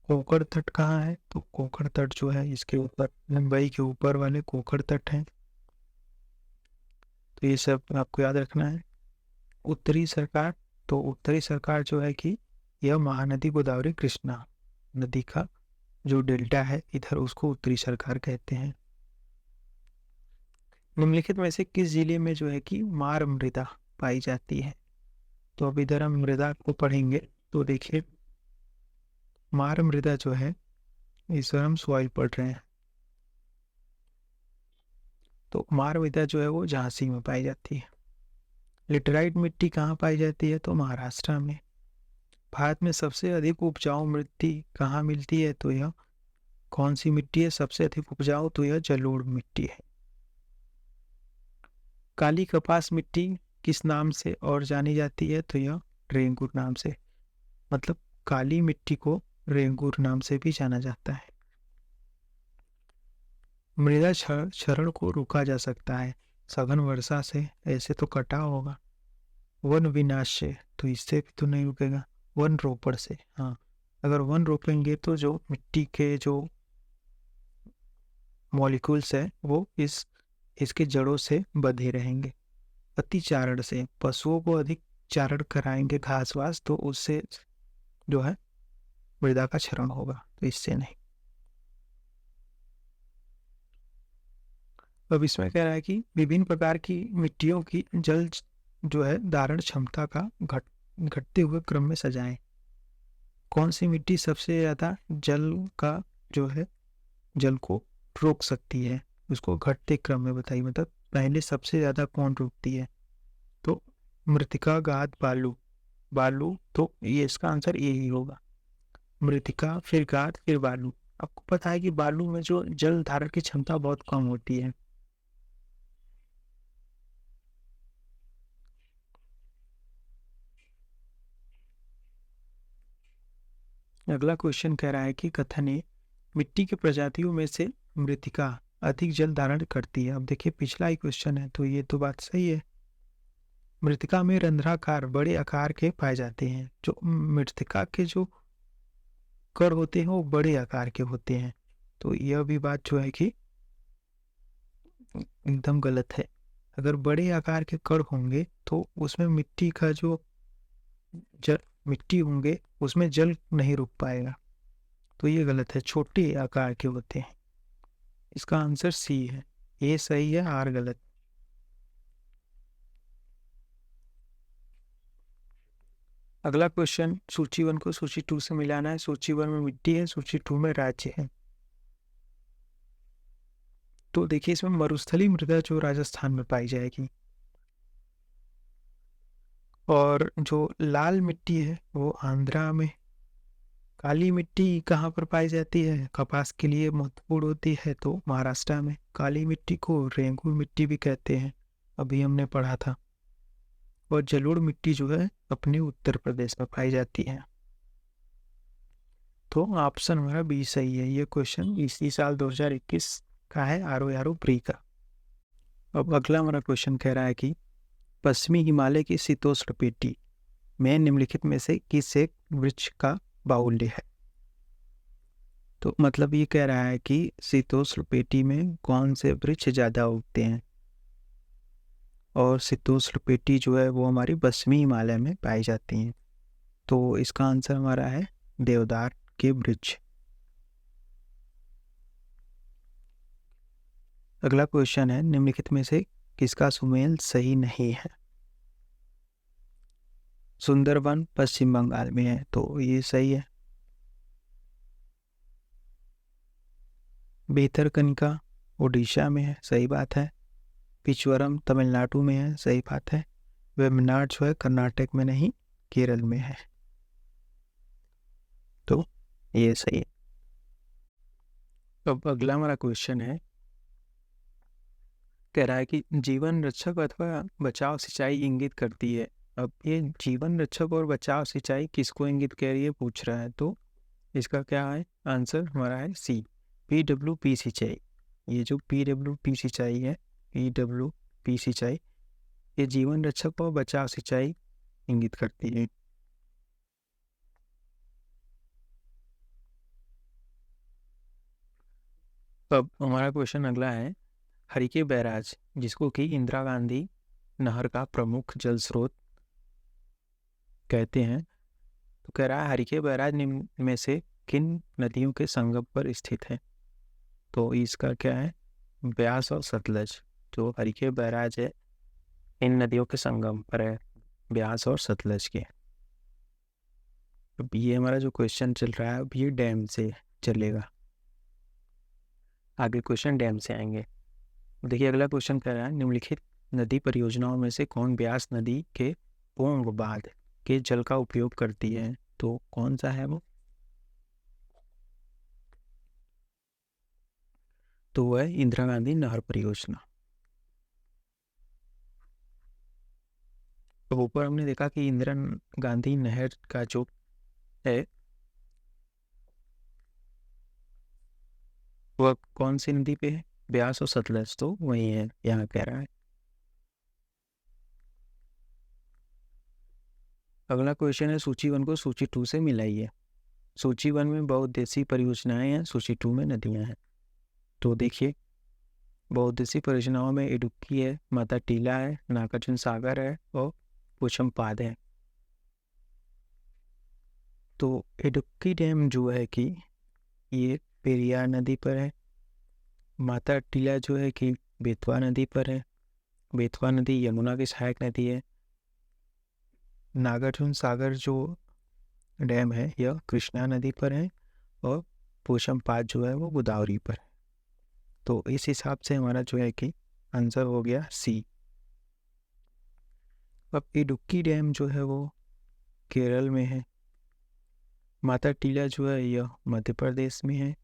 कोंकण तट कहाँ है? तो कोंकण तट जो है इसके ऊपर, मुंबई के ऊपर वाले कोंकण तट हैं। तो ये सब आपको याद रखना है। उत्तरी सरकार, तो उत्तरी सरकार जो है कि यह महानदी गोदावरी कृष्णा नदी का जो डेल्टा है इधर, उसको उत्तरी सरकार कहते हैं। निम्नलिखित में से किस जिले में जो है कि मार मृदा पाई जाती है? तो अब इधर हम मृदा को पढ़ेंगे। तो देखिए, मार मृदा जो है, इस पर हम सॉइल पढ़ रहे हैं। तो मार मृदा जो है वो झांसी में पाई जाती है। लिटराइट मिट्टी कहाँ पाई जाती है? तो महाराष्ट्र में। भारत में सबसे अधिक उपजाऊ मिट्टी कहाँ मिलती है? तो यह कौन सी मिट्टी है सबसे अधिक उपजाऊ? तो यह जलोढ़ मिट्टी है। काली कपास मिट्टी किस नाम से और जानी जाती है? तो यह रेंगुर नाम से। मतलब काली मिट्टी को रेंगुर नाम से भी जाना जाता है। मृदा क्षरण को रोका जा सकता है सघन वर्षा से, ऐसे तो कटाव होगा। वन विनाश से, तो इससे भी तो नहीं रुकेगा। वन रोपण से, हाँ, अगर वन रोपेंगे तो जो मिट्टी के जो मॉलिक्यूल्स है वो इसके जड़ों से बंधे रहेंगे। अतिचारण से, पशुओं को अधिक चारण कराएंगे घास वास, तो उससे जो है मृदा का क्षरण होगा, तो इससे नहीं। अब इसमें कह रहा है कि विभिन्न प्रकार की मिट्टियों की जल जो है धारण क्षमता का घटते हुए क्रम में सजाएं। कौन सी मिट्टी सबसे ज्यादा जल का जो है जल को रोक सकती है, उसको घटते क्रम में बताइए। मतलब पहले सबसे ज्यादा कौन रोकती है? तो मृतिका, गाद, बालू। बालू, तो ये इसका आंसर ए ही होगा। मृतिका, फिर गाद, फिर बालू। आपको पता है कि बालू में जो जल धारण की क्षमता बहुत कम होती है। अगला क्वेश्चन कह रहा है कि कथन है मिट्टी की प्रजातियों में से मृतिका अधिक जल धारण करती है। अब देखिए, पिछला ही क्वेश्चन है तो ये तो बात सही है। मृतिका में रंध्राकार बड़े आकार के पाए जाते हैं। जो मृतिका के जो कण होते हैं वो बड़े आकार के होते हैं। तो यह भी बात जो है कि एकदम गलत है। अगर बड़े आकार के कण होंगे तो उसमें मिट्टी का जो जल मिट्टी होंगे उसमें जल नहीं रुक पाएगा, तो ये गलत है। छोटे आकार के होते हैं। इसका आंसर सी है। ए सही है, आर गलत। अगला क्वेश्चन, सूची 1 को सूची 2 से मिलाना है। सूची 1 में मिट्टी है, सूची 2 में राज्य है। तो देखिए, इसमें मरुस्थली मृदा जो राजस्थान में पाई जाएगी, और जो लाल मिट्टी है वो आंध्रा में। काली मिट्टी कहाँ पर पाई जाती है? कपास के लिए महत्वपूर्ण होती है, तो महाराष्ट्र में। काली मिट्टी को रेंगुर मिट्टी भी कहते हैं, अभी हमने पढ़ा था। और जलोढ़ मिट्टी जो है अपने उत्तर प्रदेश में पाई जाती है। तो ऑप्शन हमारा बी सही है। ये क्वेश्चन इसी साल 2021 का है, आर प्री का। अब अगला हमारा क्वेश्चन कह रहा है कि पश्चिमी हिमालय की शीतोष्ण पेटी में निम्नलिखित में से किस एक वृक्ष का बाहुल्य है? तो मतलब ये कह रहा है कि शीतोष्ण पेटी में कौन से वृक्ष ज्यादा उगते हैं, और शीतोष्ण पेटी जो है वो हमारी पश्चिमी हिमालय में पाई जाती हैं। तो इसका आंसर हमारा है देवदार के वृक्ष। अगला क्वेश्चन है निम्नलिखित में से किसका सुमेल सही नहीं है? सुंदरबन पश्चिम बंगाल में है, तो ये सही है। भितरकनिका उड़ीसा में है, सही बात है। पिचवरम तमिलनाडु में है, सही बात है। वेम्बनाड जो है कर्नाटक में नहीं केरल में है, तो ये सही है। अब अगला हमारा क्वेश्चन है, कह रहा है कि जीवन रक्षक अथवा बचाव सिंचाई इंगित करती है। अब ये जीवन रक्षक और बचाव सिंचाई किसको इंगित कर रही है पूछ रहा है, तो इसका क्या है आंसर हमारा है सी, PWP सिंचाई। ये जो PWP सिंचाई है, PWP सिंचाई, ये जीवन रक्षक और बचाव सिंचाई इंगित करती है। अब हमारा क्वेश्चन अगला है, हरिके बैराज जिसको कि इंदिरा गांधी नहर का प्रमुख जल स्रोत कहते हैं, तो कह रहा है हरिके बैराज निम्न में से किन नदियों के संगम पर स्थित है। तो इसका क्या है, ब्यास और सतलज। जो हरिके बैराज है इन नदियों के संगम पर है, ब्यास और सतलज के। अब ये हमारा जो क्वेश्चन चल रहा है, अब ये डैम से चलेगा, आगे क्वेश्चन डैम से आएंगे। देखिए अगला क्वेश्चन कह रहा है, निम्नलिखित नदी परियोजनाओं में से कौन ब्यास नदी के पूर्ण बांध के जल का उपयोग करती है, तो कौन सा है वो, तो वह है इंदिरा गांधी नहर परियोजना। तो ऊपर हमने देखा कि इंदिरा गांधी नहर का जो है वह कौन सी नदी पे है, ब्यास और सतलज, तो वही है यहाँ कह रहा है। अगला क्वेश्चन है, सूची 1 को सूची 2 से मिलाइए। सूची 1 में बहुउद्देशीय परियोजनाएं हैं, सूची 2 में नदियां हैं। तो देखिए बहुउद्देशीय परियोजनाओं में इडुक्की है, माता टीला है, नागार्जुन सागर है और पोचमपाद है। तो इडुक्की डैम जो है कि ये पेरियार नदी पर है, माता टीला जो है कि बेतवा नदी पर है, बेतवा नदी यमुना की सहायक नदी है। नागार्जुन सागर जो डैम है यह कृष्णा नदी पर है और पोचमपाद जो है वो गोदावरी पर है। तो इस हिसाब से हमारा जो है कि आंसर हो गया सी। अब इडुक्की डैम जो है वो केरल में है, माता टीला जो है यह मध्य प्रदेश में है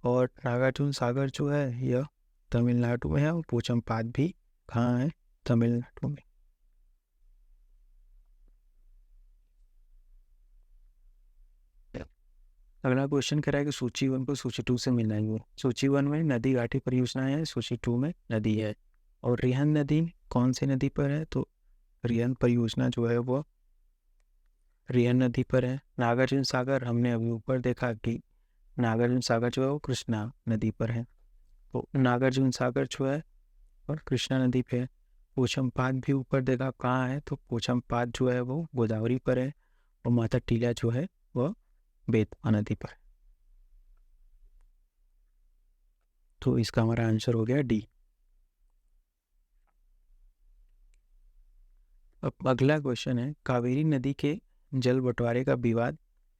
और नागार्जुन सागर जो है यह तमिलनाडु में है और पोचमपाद भी कहाँ है, तमिलनाडु में। अगला क्वेश्चन कह रहा है कि सूची 1 को सूची 2 से मिलाएंगे। सूची 1 में नदी घाटी परियोजनाएं है, सूची 2 में नदी है। और रिहंद नदी कौन सी नदी पर है, तो रिहंद परियोजना जो है वो रिहंद नदी पर है। नागार्जुन सागर हमने अभी ऊपर देखा कि नागार्जुन सागर जो है वो कृष्णा नदी पर है, तो नागार्जुन सागर जो है और कृष्णा नदी पे है। पोचमपाद भी ऊपर देखा कहाँ है, तो पोचमपाद जो है वो गोदावरी पर है और माता टीला जो है वह बेतवा नदी पर है। तो इसका हमारा आंसर हो गया डी। अब अगला क्वेश्चन है, कावेरी नदी के जल बंटवारे का विवाद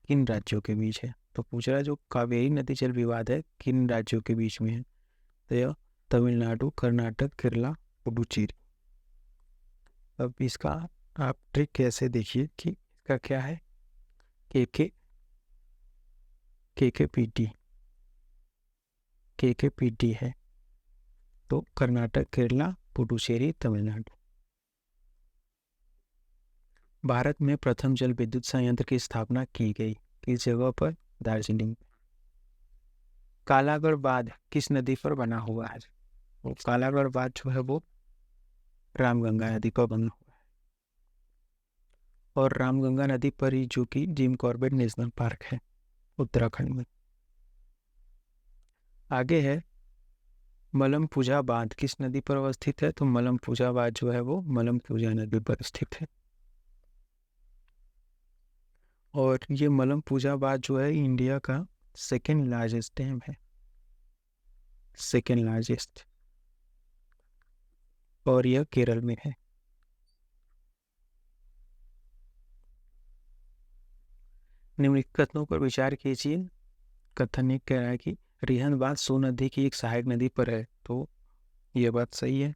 किन राज्यों के बीच है। तो पूछ रहा है जो कावेरी नदी जल विवाद है किन राज्यों के बीच में है, तो यह तमिलनाडु, कर्नाटक, केरला, पुडुचेरी। अब इसका आप ट्रिक कैसे देखिए कि इसका क्या है, के के पी टी है, तो कर्नाटक, केरला, पुडुचेरी, तमिलनाडु। भारत में प्रथम जल विद्युत संयंत्र की स्थापना की गई किस जगह पर, दार्जिलिंग। कालागढ़ बांध किस नदी पर बना हुआ है, वो कालागढ़ बांध जो है वो रामगंगा नदी पर बना हुआ है और रामगंगा नदी पर ही जो कि जिम कॉर्बेट नेशनल पार्क है उत्तराखंड में। आगे है मलमपुजा बांध किस नदी पर अवस्थित है, तो मलमपुजा बांध जो है वो मलमपुजा नदी पर स्थित है। और ये मलमपुजा बांध जो है इंडिया का सेकेंड लार्जेस्ट डैम है, सेकेंड लार्जेस्ट, और यह केरल में है। निम्नलिखित कथनों पर विचार कीजिए। कथन एक कह रहा है कि रिहंद बांध सोन नदी की एक सहायक नदी पर है, तो यह बात सही है।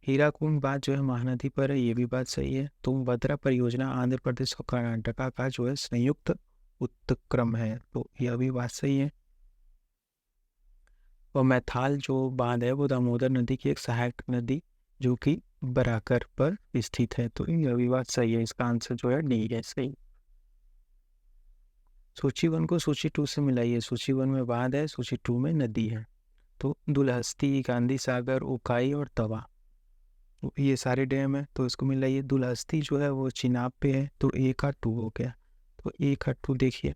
हीराकुंड बात जो है महानदी पर है, ये भी बात सही है। तुंगभद्रा परियोजना आंध्र प्रदेश और कर्नाटका का जो है संयुक्त उपक्रम है, तो यह भी बात सही है। और मैथाल जो बांध है वो दामोदर नदी की एक सहायक नदी जो कि बराकर पर स्थित है, तो यह भी बात सही है। इसका आंसर जो है डी है सही। सूची 1 को सूची 2 से मिलाइए। सूची 1 में बांध है, सूची 2 में नदी है। तो दुलहस्ती, गांधी सागर, उकाई और तवा, तो ये सारे डैम है, तो इसको मिलाइए। दुलहस्ती जो है वो चिनाब पे है, तो ए का 2 हो गया। तो ए का 2 देखिए।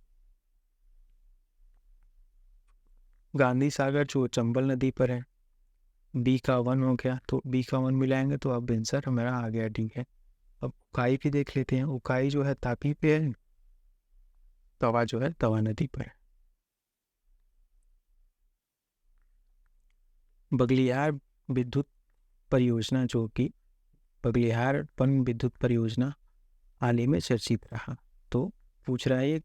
गांधी सागर जो चंबल नदी पर है, बी का 1 हो गया। तो बी का 1 मिलाएंगे तो अब आंसर हमारा आ गया, डी है। अब उकाई भी देख लेते हैं। उकाई जो है तापी पे है, तवा जो है तवा नदी पर है। बगलियार विद्युत परियोजना जो कि बगलियार पन विद्युत परियोजना हाल ही में चर्चित रहा, तो पूछ रहा है ये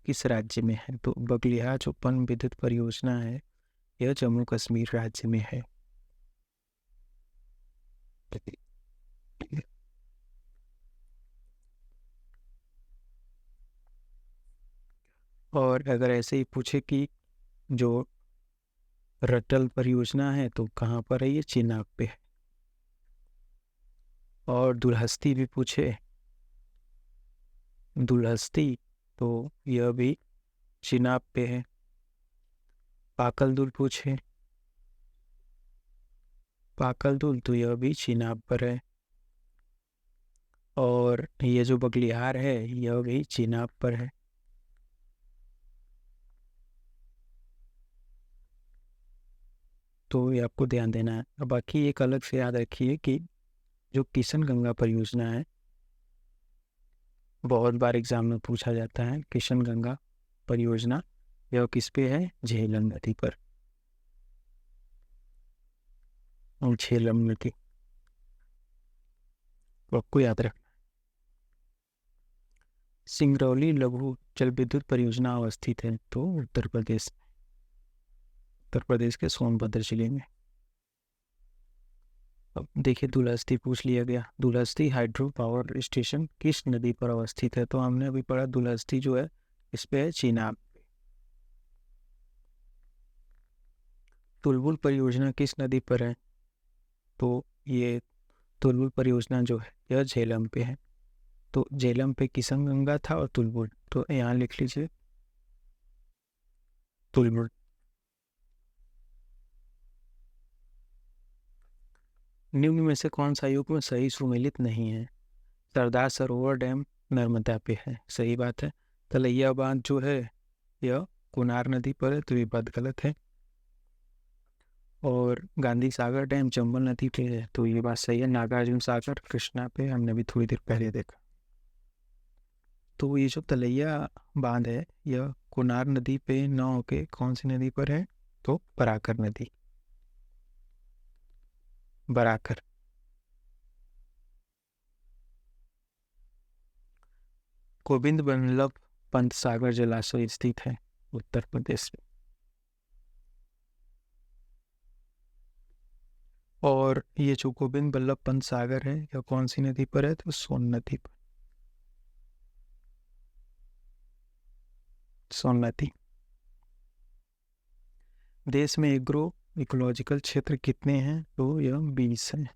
किस राज्य में है। तो बगलियार जो पन विद्युत परियोजना है यह जम्मू कश्मीर राज्य में है। और अगर ऐसे ही पूछे कि जो रटल परियोजना है तो कहाँ पर है, ये चिनाब पे है। और दुलहस्ती भी पूछे, दुलहस्ती तो यह भी चिनाब पे है। पाकल दुल पूछे, पाकल दुल तो यह भी चिनाब पर है। और ये जो बगलियार है यह भी चिनाब पर है। तो ये आपको ध्यान देना है। अब बाकी एक अलग से याद रखिए कि जो किशन गंगा परियोजना है, बहुत बार एग्जाम में पूछा जाता है। किशन गंगा परियोजना यह किस पे है, झेलम नदी पर। और झेलम नदी तो आपको याद रखना। सिंगरौली लघु जल विद्युत परियोजना अवस्थित है, तो उत्तर प्रदेश, उत्तर प्रदेश के सोनभद्र जिले में। अब देखिए दुलहस्ती पूछ लिया गया। दुलहस्ती हाइड्रो पावर स्टेशन किस नदी पर अवस्थित है, तो हमने अभी पढ़ा दुलहस्ती जो है इस पे है चिनाब। तुलबुल परियोजना किस नदी पर है, तो ये तुलबुल परियोजना जो है यह झेलम पे है। तो झेलम पे किशन गंगा था और तुलबुल, तो यहाँ लिख लीजिए तुलबुल। निम्न में से कौन सा युग्म सही सुमेलित नहीं है। सरदार सरोवर डैम नर्मदा पे है, सही बात है। तलैया बांध जो है यह कुनार नदी पर है, तो ये बात गलत है। और गांधी सागर डैम चंबल नदी पे है, तो ये बात सही है। नागार्जुन सागर कृष्णा पे हमने भी थोड़ी देर पहले देखा। तो ये जो तलैया बांध है यह कुनार नदी पे न होके कौन सी नदी पर है, तो बराकर नदी, बराकर। गोविंद बल्लभ पंत सागर जलाशय स्थित है उत्तर प्रदेश में। और ये जो गोविंद बल्लभ पंत सागर है यह कौन सी नदी पर है, तो सोन नदी पर, सोन नदी। देश में एग्रो इकोलॉजिकल क्षेत्र कितने हैं, तो यह 20 है।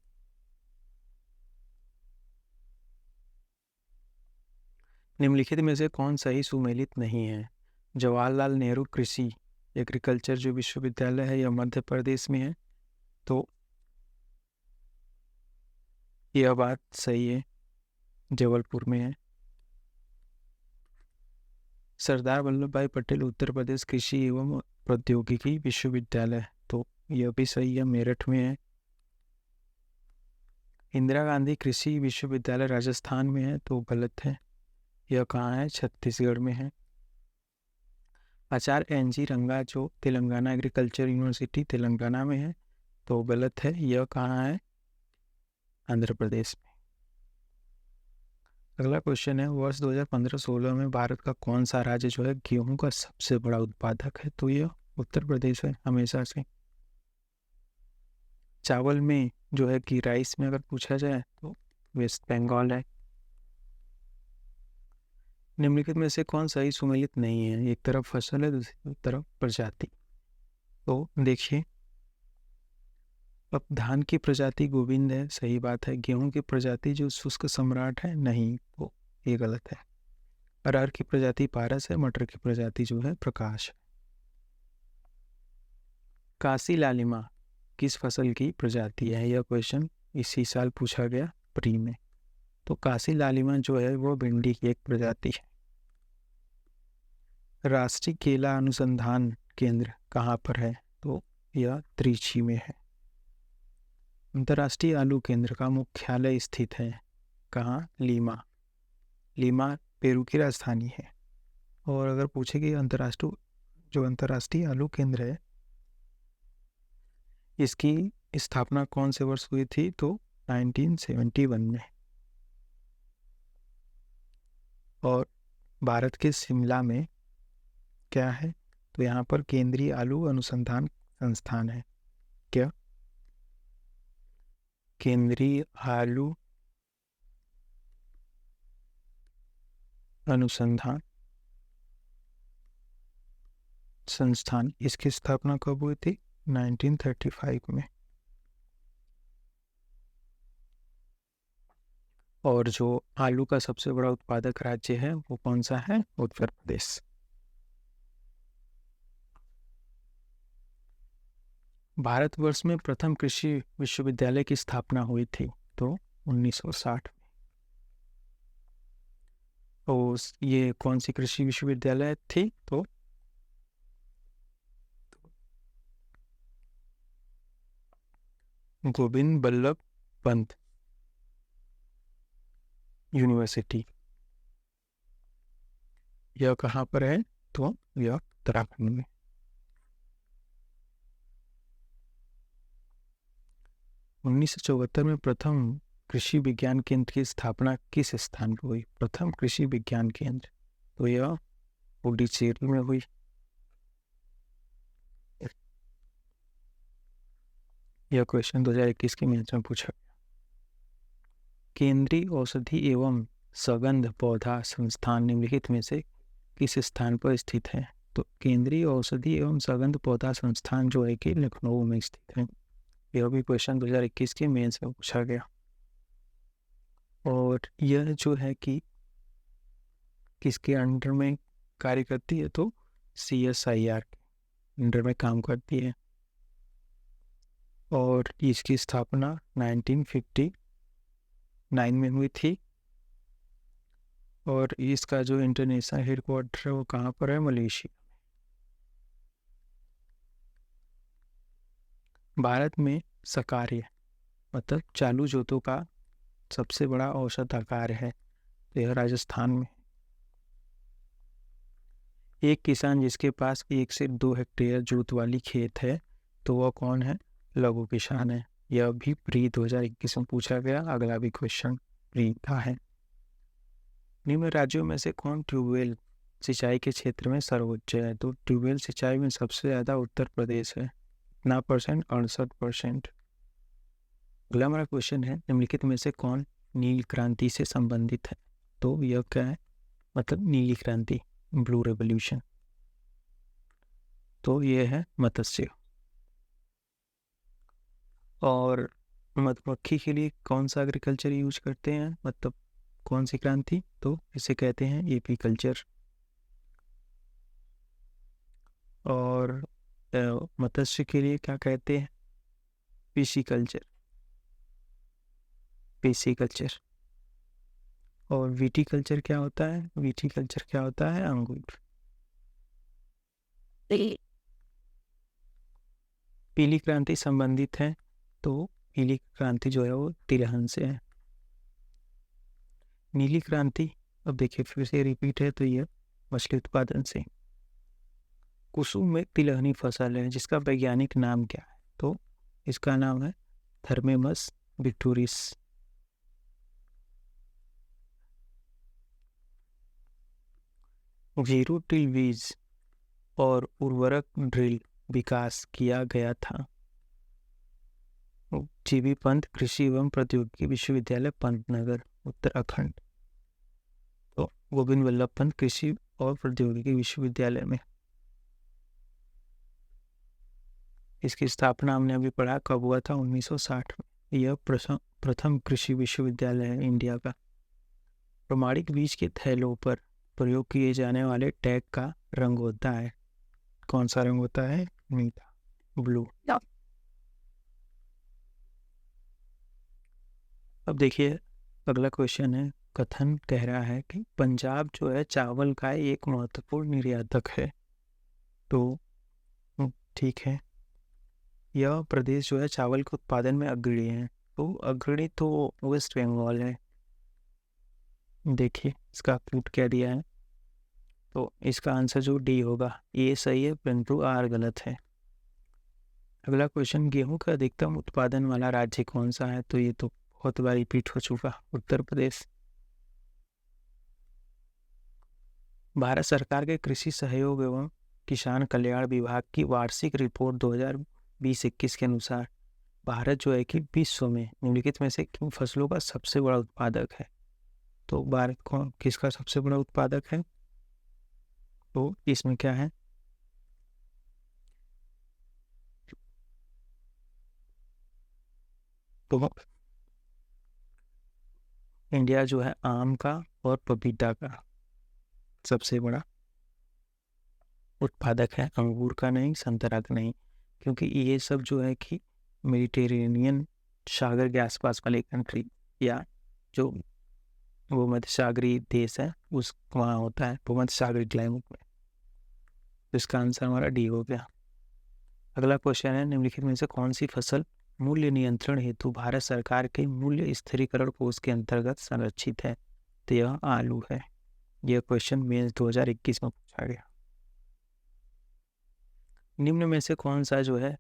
निम्नलिखित में से कौन सही सुमेलित नहीं है। जवाहरलाल नेहरू कृषि एग्रीकल्चर जो विश्वविद्यालय है यह मध्य प्रदेश में है, तो यह बात सही है, जबलपुर में है। सरदार वल्लभ भाई पटेल उत्तर प्रदेश कृषि एवं प्रौद्योगिकी विश्वविद्यालय, तो यह भी सही है, मेरठ में है। इंदिरा गांधी कृषि विश्वविद्यालय राजस्थान में है, तो गलत है। यह कहाँ है, छत्तीसगढ़ में है। आचार्य एन जी रंगा जो तेलंगाना एग्रीकल्चर यूनिवर्सिटी तेलंगाना में है, तो गलत है। यह कहाँ है, आंध्र प्रदेश में। अगला क्वेश्चन है, वर्ष 2015-16 में भारत का कौन सा राज्य जो है गेहूं का सबसे बड़ा उत्पादक है, तो यह उत्तर प्रदेश है हमेशा से। चावल में जो है कि राइस में अगर पूछा जाए तो वेस्ट बंगाल है। निम्नलिखित में से कौन सही सुमेलित नहीं है? एक तरफ फसल है, दूसरी तरफ प्रजाति। तो देखिए, अब धान की प्रजाति गोविंद है, सही बात है। गेहूं की प्रजाति जो शुष्क सम्राट है, नहीं, वो ये गलत है। अरहर की प्रजाति पारस है, मटर की प्रजाति जो है प्रकाश। काशी लालिमा किस फसल की प्रजाति है? यह क्वेश्चन इसी साल पूछा गया प्री में। तो काशी लालिमा जो है वो भिंडी की एक प्रजाति है। राष्ट्रीय केला अनुसंधान केंद्र कहाँ पर है? तो यह त्रिची में है। अंतर्राष्ट्रीय आलू केंद्र का मुख्यालय स्थित है कहाँ? लीमा। लीमा पेरू की राजधानी है। और अगर पूछे कि अंतर्राष्ट्रीय आलू केंद्र है, इसकी स्थापना कौन से वर्ष हुई थी? तो 1971 में। और भारत के शिमला में क्या है? तो यहाँ पर केंद्रीय आलू अनुसंधान संस्थान है। क्या? केंद्रीय आलू अनुसंधान संस्थान, इसकी स्थापना कब हुई थी? 1935 में। और जो आलू का सबसे बड़ा उत्पादक राज्य है वो कौन सा है? उत्तर प्रदेश। भारतवर्ष में प्रथम कृषि विश्वविद्यालय की स्थापना हुई थी तो 1960 में। और ये कौन सी कृषि विश्वविद्यालय थी? तो गोविंद बल्लभ पंत यूनिवर्सिटी। यह कहाँ पर है? तो यह उत्तराखंड में। 1974 में प्रथम कृषि विज्ञान केंद्र की स्थापना किस स्थान पर हुई? प्रथम कृषि विज्ञान केंद्र, तो यह पुडुचेरी में हुई। यह क्वेश्चन 2021 के मेंस में पूछा गया। केंद्रीय औषधि एवं सगंध पौधा संस्थान निम्नलिखित में से किस स्थान पर स्थित है? तो केंद्रीय औषधि एवं सगंध पौधा संस्थान जो है कि लखनऊ में स्थित है। यह भी क्वेश्चन 2021 के मेंस में पूछा गया। और यह जो है कि किसके अंडर में कार्य करती है? तो CSIR के अंडर में काम करती है। और इसकी स्थापना 1959 में हुई थी। और इसका जो इंटरनेशनल हेडक्वार्टर है वो कहाँ पर है? मलेशिया। भारत में सकार्य मतलब चालू जोतों का सबसे बड़ा औसत आकार है, तो यह राजस्थान में। एक किसान जिसके पास 1 से 2 हेक्टेयर जोत वाली खेत है तो वह कौन है? लघु किसान है। यह भी प्री 2021 में पूछा गया। अगला भी क्वेश्चन प्री का है। निम्न राज्यों में से कौन ट्यूबवेल सिंचाई के क्षेत्र में सर्वोच्च है? तो ट्यूबवेल सिंचाई में सबसे ज़्यादा उत्तर प्रदेश है। कितना परसेंट? 68%। अगला हमारा क्वेश्चन है, निम्नलिखित में से कौन नील क्रांति से संबंधित है? तो यह क्या है? मतलब नीली क्रांति, ब्लू रेवोल्यूशन। तो यह है मत्स्य। और मधुमक्खी के लिए कौन सा एग्रीकल्चर यूज करते हैं? मतलब कौन सी क्रांति? तो इसे कहते हैं एपीकल्चर। और मत्स्य के लिए क्या कहते हैं? पिसीकल्चर। पिसीकल्चर। और विटीकल्चर क्या होता है? विटीकल्चर क्या होता है? अंगूर। पीली क्रांति संबंधित है तो पीली क्रांति जो है वो तिलहन से है। नीली क्रांति, अब देखिए फिर से रिपीट है, तो ये मछली उत्पादन से। कुसुम में तिलहनी फसल है जिसका वैज्ञानिक नाम क्या है? तो इसका नाम है थर्मेमस विक्टोरिस। जीरो टिल बीज और उर्वरक ड्रिल विकास किया गया था। जीबी पंत कृषि एवं प्रौद्योगिकी विश्वविद्यालय पंतनगर उत्तराखंड। तो गोविंद वल्लभ पंत कृषि और प्रौद्योगिकी विश्वविद्यालय में। इसकी स्थापना हमने अभी पढ़ा कब हुआ था, 1960 में। यह प्रथम कृषि विश्वविद्यालय है इंडिया का। प्रमाणिक बीज के थैलों पर प्रयोग किए जाने वाले टैग का रंग होता है, कौन सा रंग होता है? नीला, ब्लू। अब देखिए अगला क्वेश्चन है, कथन कह रहा है कि पंजाब जो है चावल का एक महत्वपूर्ण निर्यातक है। तो ठीक है, यह प्रदेश जो है चावल के उत्पादन में अग्रणी है। तो अग्रणी तो वेस्ट बंगाल है। देखिए इसका क्लूट क्या दिया है, तो इसका आंसर जो डी होगा ये सही है, परंतु आर गलत है। अगला क्वेश्चन, गेहूं का अधिकतम उत्पादन वाला राज्य कौन सा है? तो ये तो बहुत बार रिपीट हो चुका, उत्तर प्रदेश। भारत सरकार के कृषि सहयोग एवं किसान कल्याण विभाग की वार्षिक रिपोर्ट 2020-21 के अनुसार भारत जो है कि विश्व में निम्नलिखित में से किन फसलों का सबसे बड़ा उत्पादक है? तो भारत कौन किसका सबसे बड़ा उत्पादक है? तो इसमें क्या है, तो इंडिया जो है आम का और पपीता का सबसे बड़ा उत्पादक है, अंगूर का नहीं, संतरा का नहीं, क्योंकि ये सब जो है कि मेडिटेरेनियन सागर के आसपास वाले कंट्री या जो वो मध्य सागरीय देश है उस वहाँ होता है, भूमध्य सागरीय क्लाइमेट में। तो इसका आंसर हमारा डी हो गया। अगला क्वेश्चन है, निम्नलिखित में से कौन सी फसल मूल्य नियंत्रण हेतु भारत सरकार के मूल्य स्थिरीकरण कोष के अंतर्गत संरक्षित है? तो यह आलू है। यह क्वेश्चन मेंस 2021 में पूछा गया। निम्न में से कौन सा जो है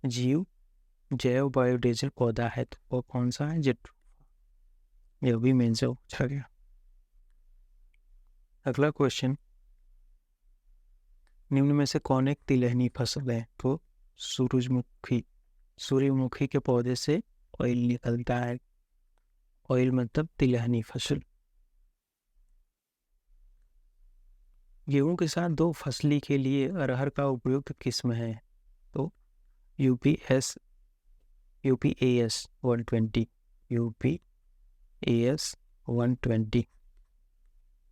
जैव बायोडीजल पौधा है? तो वो कौन सा है? जेट्रोफा। यह भी मेंस से पूछा गया। अगला क्वेश्चन, निम्न में से कौन एक तिलहनी फसल है? तो सूर्यमुखी के पौधे से ऑयल निकलता है। ऑयल मतलब तिलहनी फसल। गेहूं के साथ दो फसली के लिए अरहर का उपयुक्त किस्म है? तो यूपीएस 120, यूपीएस 120।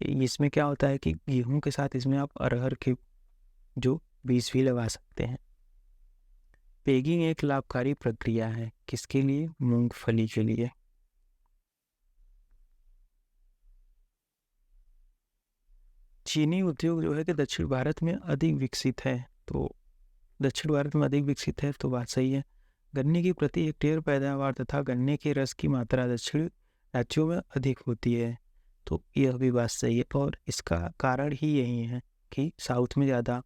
इसमें क्या होता है कि गेहूं के साथ इसमें आप अरहर के जो बीज भी लगा सकते हैं। पेगिंग एक लाभकारी प्रक्रिया है, किसके लिए? मूंगफली के लिए। चीनी उद्योग जो है कि दक्षिण भारत में अधिक विकसित है। तो दक्षिण भारत में अधिक विकसित है तो बात सही है। गन्ने की प्रति हेक्टेयर पैदावार तथा गन्ने के रस की मात्रा दक्षिण राज्यों में अधिक होती है। तो यह भी बात सही है, और इसका कारण ही यही है कि साउथ में ज़्यादा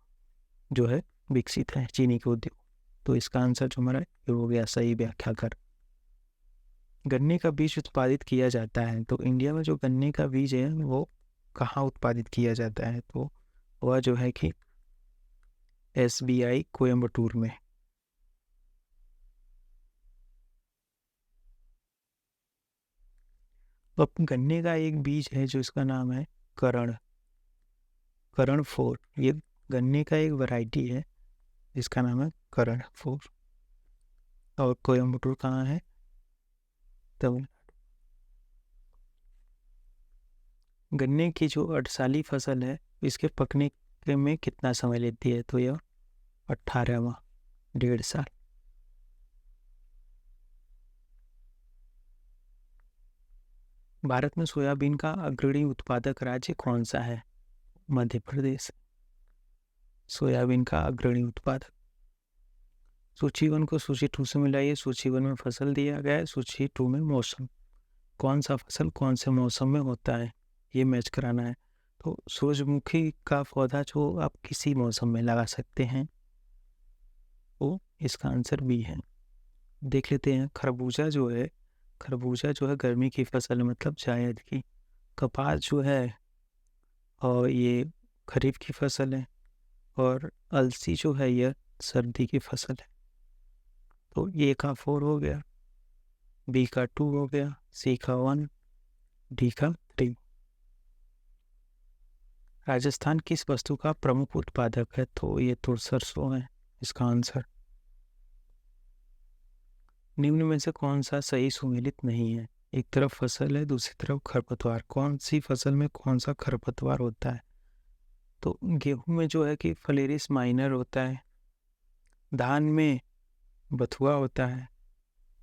जो है विकसित है चीनी के उद्योग। तो इसका आंसर जो हमारा ये हो गया सही व्याख्या कर। गन्ने का बीज उत्पादित किया जाता है, तो इंडिया में जो गन्ने का बीज है वो कहाँ उत्पादित किया जाता है? तो वह जो है कि SBI कोयम्बटूर में। तो गन्ने का एक बीज है जो इसका नाम है करण 4। ये गन्ने का एक वैरायटी है जिसका नाम है करण 4। और कोयम्बटूर कहाँ है? तमिलनाडु। गन्ने की जो अठसाली फसल है इसके पकने में कितना समय लेती है? तो यह 18वां 1.5 साल। भारत में सोयाबीन का अग्रणी उत्पादक राज्य कौन सा है? मध्य प्रदेश। सोयाबीन का अग्रणी उत्पादक। सूची 1 को सूची 2 से मिलाइए। सूची 1 में फसल दिया गया है, सूची 2 में मौसम। कौन सा फसल कौन से मौसम में होता है ये मैच कराना है। तो सूरजमुखी का पौधा जो आप किसी मौसम में लगा सकते हैं, वो इसका आंसर बी है। देख लेते हैं, खरबूजा जो है गर्मी की फसल है, मतलब जायद की। कपास जो है और ये खरीफ की फसल है, और अलसी जो है यह सर्दी की फसल है। तो ए का 4 हो गया, बी का 2 हो गया, सी का 1, डी का 3। राजस्थान किस वस्तु का प्रमुख उत्पादक है? तो ये तो सरसों है इसका आंसर। निम्न में से कौन सा सही सुमेलित नहीं है? एक तरफ फसल है, दूसरी तरफ खरपतवार। कौन सी फसल में कौन सा खरपतवार होता है? तो गेहूं में जो है कि फ्लेरिस माइनर होता है, धान में बथुआ होता है।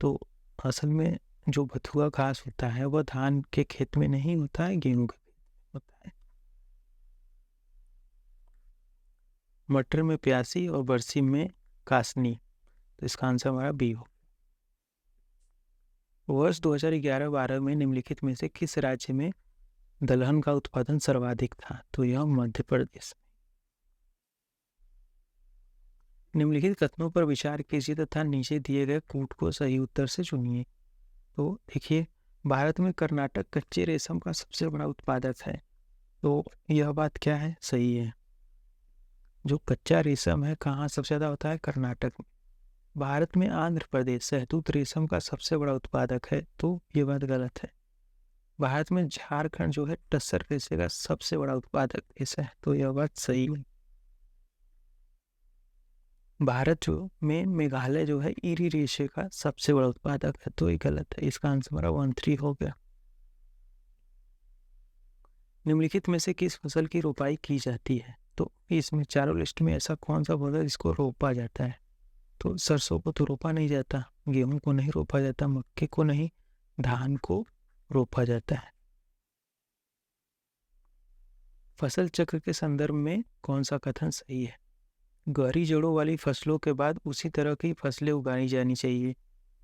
तो असल में जो बथुआ घास होता है वह धान के खेत में नहीं होता है, गेहूं के खेत में होता है। मटर में प्यासी और बरसी में कासनी। तो इसका आंसर हमारा बी हो। वर्ष 2011-12 में निम्नलिखित में से किस राज्य में दलहन का उत्पादन सर्वाधिक था? तो यह मध्य प्रदेश। निम्नलिखित कथनों पर विचार कीजिए तथा नीचे दिए गए कूट को सही उत्तर से चुनिए। तो देखिए, भारत में कर्नाटक कच्चे रेशम का सबसे बड़ा उत्पादक है। तो यह बात क्या है? सही है। जो कच्चा रेशम है कहाँ सबसे ज़्यादा होता है? कर्नाटक में। भारत में आंध्र प्रदेश शहतूत रेशम का सबसे बड़ा उत्पादक है। तो ये बात गलत है। भारत में झारखंड जो है टसर रेशे का सबसे बड़ा उत्पादक देश है। तो यह बात सही है। भारत जो में मेघालय जो है ईरी रेशे का सबसे बड़ा उत्पादक है। तो ये गलत है। इसका आंसर हमारा 1-3 हो गया। निम्नलिखित में से किस फसल की रोपाई की जाती है? तो इसमें चारों लिस्ट में ऐसा कौन सा पौधा जिसको रोपा जाता है? तो सरसों को तो रोपा नहीं जाता, गेहूं को नहीं रोपा जाता, मक्के को नहीं, धान को रोपा जाता है। फसल चक्र के संदर्भ में कौन सा कथन सही है? गहरी जड़ों वाली फसलों के बाद उसी तरह की फसलें उगाई जानी चाहिए।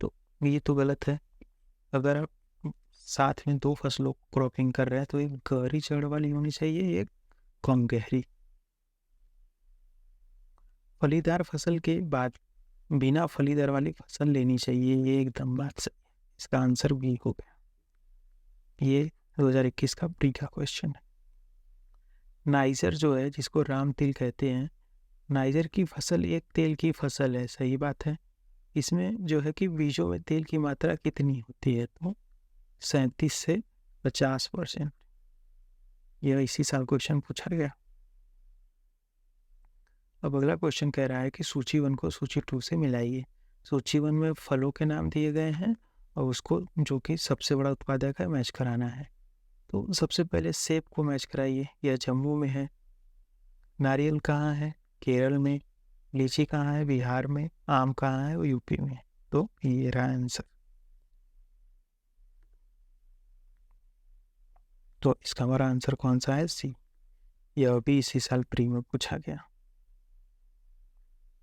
तो ये तो गलत है। अगर आप साथ में 2 फसलों को क्रॉपिंग कर रहे हैं तो एक गहरी जड़ वाली होनी चाहिए, एक कम गहरी। फलीदार फसल के बाद बिना फलीदार वाली फसल लेनी चाहिए, ये एकदम बात सही है। इसका आंसर बी हो गया। ये 2021 का प्री का क्वेश्चन है। नाइजर जो है जिसको राम तिल कहते हैं, नाइजर की फसल एक तेल की फसल है। सही बात है। इसमें जो है कि बीजों में तेल की मात्रा कितनी होती है? तो 37 से 50%। यह इसी साल क्वेश्चन पूछा गया। अब अगला क्वेश्चन कह रहा है कि सूची 1 को सूची 2 से मिलाइए। सूची 1 में फलों के नाम दिए गए हैं और उसको जो कि सबसे बड़ा उत्पादक है मैच कराना है। तो सबसे पहले सेब को मैच कराइए। यह जम्मू में है। नारियल कहाँ है? केरल में। लीची कहाँ है? बिहार में। आम कहाँ है? वो यूपी में। तो ये रहा आंसर। तो इसका हमारा आंसर कौन सा है? सी। यह भी इसी साल प्री में पूछा गया।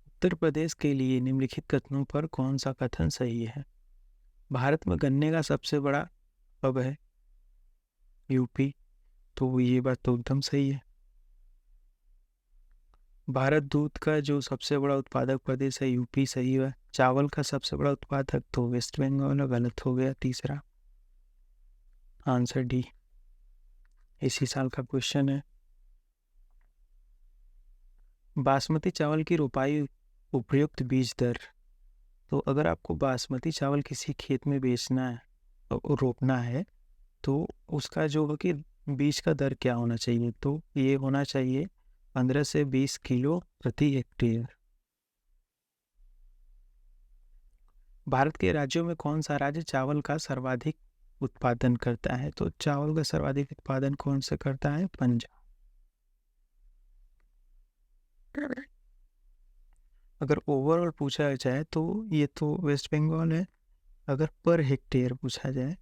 उत्तर प्रदेश के लिए निम्नलिखित कथनों पर कौन सा कथन सही है? भारत में गन्ने का सबसे बड़ा हब है यूपी। तो ये बात तो एकदम सही है। भारत दूध का जो सबसे बड़ा उत्पादक प्रदेश है यूपी। सही है। चावल का सबसे बड़ा उत्पादक तो वेस्ट बंगाल। गलत हो गया तीसरा। Answer D. इसी साल का क्वेश्चन है। बासमती चावल की रोपाई उपयुक्त बीज दर। तो अगर आपको बासमती चावल किसी खेत में बेचना है, रोपना है, तो उसका जो है कि बीज का दर क्या होना चाहिए? तो ये होना चाहिए 15 से 20 किलो प्रति हेक्टेयर। भारत के राज्यों में कौन सा राज्य चावल का सर्वाधिक उत्पादन करता है? तो चावल का सर्वाधिक उत्पादन कौन सा करता है? पंजाब। अगर ओवरऑल पूछा जाए तो ये तो वेस्ट बंगाल है। अगर पर हेक्टेयर पूछा जाए,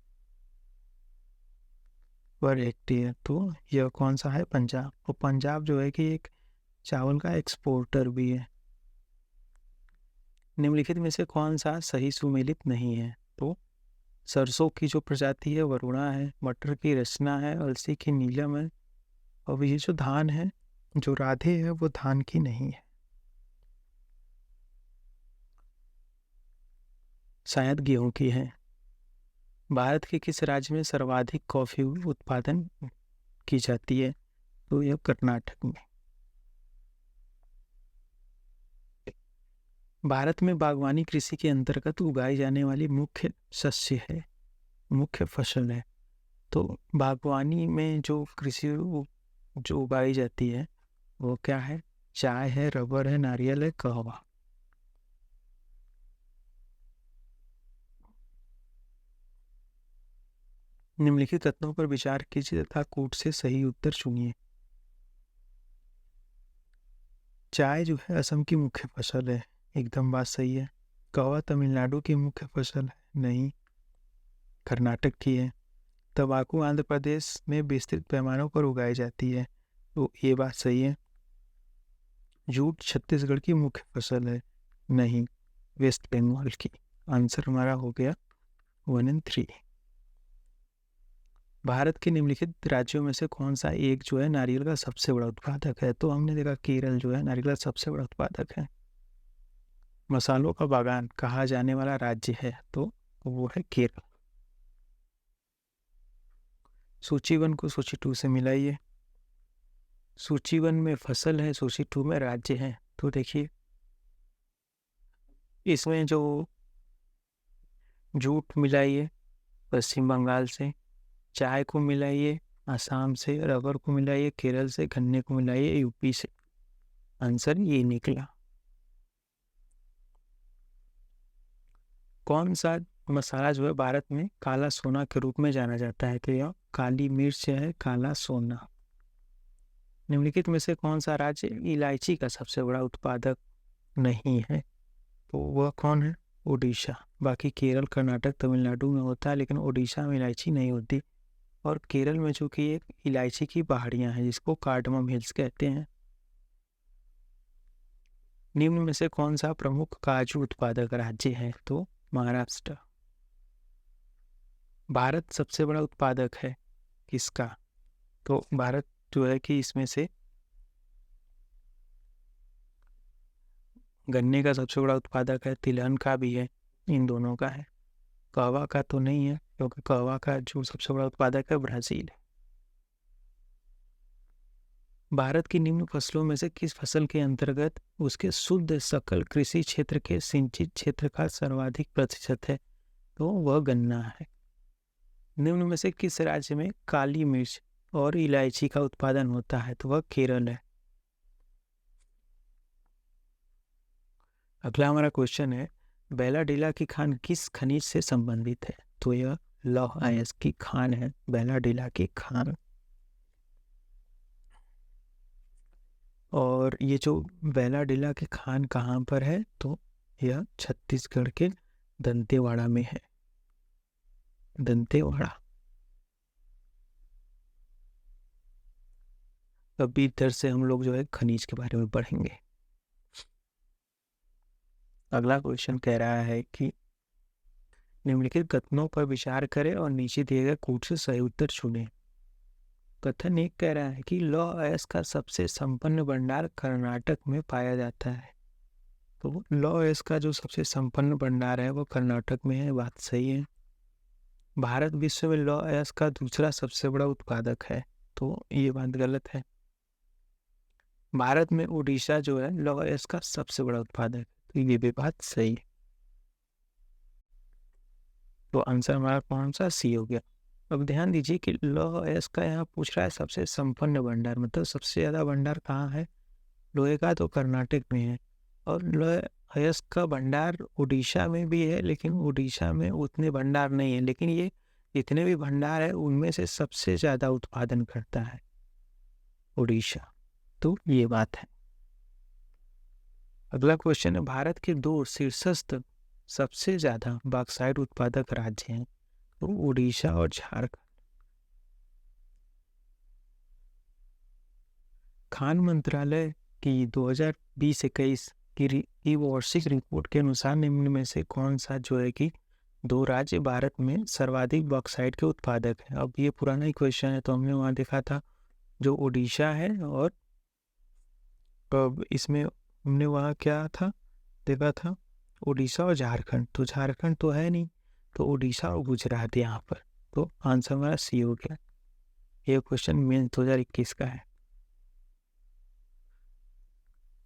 पर हेक्टेयर, तो यह कौन सा है? पंजाब। और पंजाब जो है कि एक चावल का एक्सपोर्टर भी है। निम्नलिखित में से कौन सा सही सुमेलित नहीं है? तो सरसों की जो प्रजाति है वरुणा है, मटर की रचना है, अलसी की नीलम है, और ये जो धान है जो राधे है वो धान की नहीं है। शायद गेहूं की है। भारत के किस राज्य में सर्वाधिक कॉफी उत्पादन की जाती है? तो यह कर्नाटक में। भारत में बागवानी कृषि के अंतर्गत उगाई जाने वाली मुख्य शस्य है, मुख्य फसल है। तो बागवानी में जो कृषि जो उगाई जाती है वो क्या है? चाय है, रबर है, नारियल है, कहवा। निम्नलिखित तथ्यों पर विचार कीजिए तथा कूट से सही उत्तर चुनिए। चाय जो है असम की मुख्य फसल है, एकदम बात सही है। कहवा तमिलनाडु की मुख्य फसल है, नहीं, कर्नाटक की है। तंबाकू आंध्र प्रदेश में विस्तृत पैमानों पर उगाई जाती है, तो ये बात सही है। जूट छत्तीसगढ़ की मुख्य फसल है, नहीं, वेस्ट बंगाल की। आंसर हमारा हो गया 1 और 3। भारत के निम्नलिखित राज्यों में से कौन सा एक जो है नारियल का सबसे बड़ा उत्पादक है? तो हमने देखा केरल जो है नारियल का सबसे बड़ा उत्पादक है। मसालों का बागान कहा जाने वाला राज्य है, तो वो है केरल। सूची 1 को सूची 2 से मिलाइए। सूची 1 में फसल है, सूची 2 में राज्य है। तो देखिए इसमें जो जूट मिलाइए पश्चिम बंगाल से, चाय को मिलाइए आसाम से, रबर को मिलाइए केरल से, गन्ने को मिलाइए यूपी से। आंसर ये निकला। कौन सा मसाला जो है भारत में काला सोना के रूप में जाना जाता है? तो यह काली मिर्च है, काला सोना। निम्नलिखित में से कौन सा राज्य इलायची का सबसे बड़ा उत्पादक नहीं है? तो वह कौन है? उड़ीसा। बाकी केरल, कर्नाटक, तमिलनाडु में होता है, लेकिन उड़ीसा में इलायची नहीं होती। और केरल में जो कि एक इलायची की पहाड़ियां हैं जिसको कार्डमम हिल्स कहते हैं। निम्न में से कौन सा प्रमुख काजू उत्पादक राज्य है? तो महाराष्ट्र। भारत सबसे बड़ा उत्पादक है किसका? तो भारत जो है कि इसमें से गन्ने का सबसे बड़ा उत्पादक है, तिलहन का भी है, इन दोनों का है। कहवा का तो नहीं है, क्योंकि कहवा का जो सबसे बड़ा उत्पादक है ब्राजील है। भारत की निम्न फसलों में से किस फसल के अंतर्गत उसके शुद्ध सकल कृषि क्षेत्र के सिंचित क्षेत्र का सर्वाधिक प्रतिशत है? तो वह गन्ना है। निम्न में से किस राज्य में काली मिर्च और इलायची का उत्पादन होता है? तो वह केरल है। अगला हमारा क्वेश्चन है, बेलाडीला की खान किस खनिज से संबंधित है? तो यह लौह अयस्क की खान है, बेलाडीला की खान। और ये जो बेलाडीला की खान कहाँ पर है? तो यह छत्तीसगढ़ के दंतेवाड़ा में है, दंतेवाड़ा। अभी इधर से हम लोग जो है खनिज के बारे में पढ़ेंगे। अगला क्वेश्चन कह रहा है कि निम्नलिखित कथनों पर विचार करें और नीचे दिए गए कूट से सही उत्तर चुनें। कथन एक कह रहा है कि लौह अयस्क का सबसे संपन्न भंडार कर्नाटक में पाया जाता है। तो लौह अयस्क का जो सबसे संपन्न भंडार है वो कर्नाटक में है, बात सही है। भारत विश्व में लौह अयस्क का दूसरा सबसे बड़ा उत्पादक है, तो ये बात गलत है। भारत में उड़ीसा जो है लौह अयस्क का सबसे बड़ा उत्पादक है, तो ये भी बात सही है। तो आंसर हमारा कौन सा? सी हो गया। अब ध्यान दीजिए कि लौह अयस्क का यहाँ पूछ रहा है सबसे संपन्न भंडार, मतलब सबसे ज़्यादा भंडार कहाँ है लोहे का? तो कर्नाटक में है। और लौह अयस्क का भंडार उड़ीसा में भी है, लेकिन उड़ीसा में उतने भंडार नहीं है, लेकिन ये जितने भी भंडार है उनमें से सबसे ज़्यादा उत्पादन करता है उड़ीसा। तो ये बात है। अगला क्वेश्चन है, भारत के 2 शीर्षस्थ सबसे ज़्यादा बॉक्साइट उत्पादक राज्य हैं, तो उड़ीसा और झारखंड। खान मंत्रालय की 2020-21 की वार्षिक रिपोर्ट के अनुसार निम्न में से कौन सा जो है कि 2 राज्य भारत में सर्वाधिक बॉक्साइट के उत्पादक है? अब ये पुराना ही क्वेश्चन है, तो हमने वहाँ देखा था जो उड़ीसा है, और इसमें हमने वहाँ क्या था देखा था? उड़ीसा और झारखंड। तो झारखंड तो है नहीं, तो उड़ीसा और गुजरात यहाँ पर। तो आंसर हमारा सी हो गया। ये क्वेश्चन मेन 2021 का है।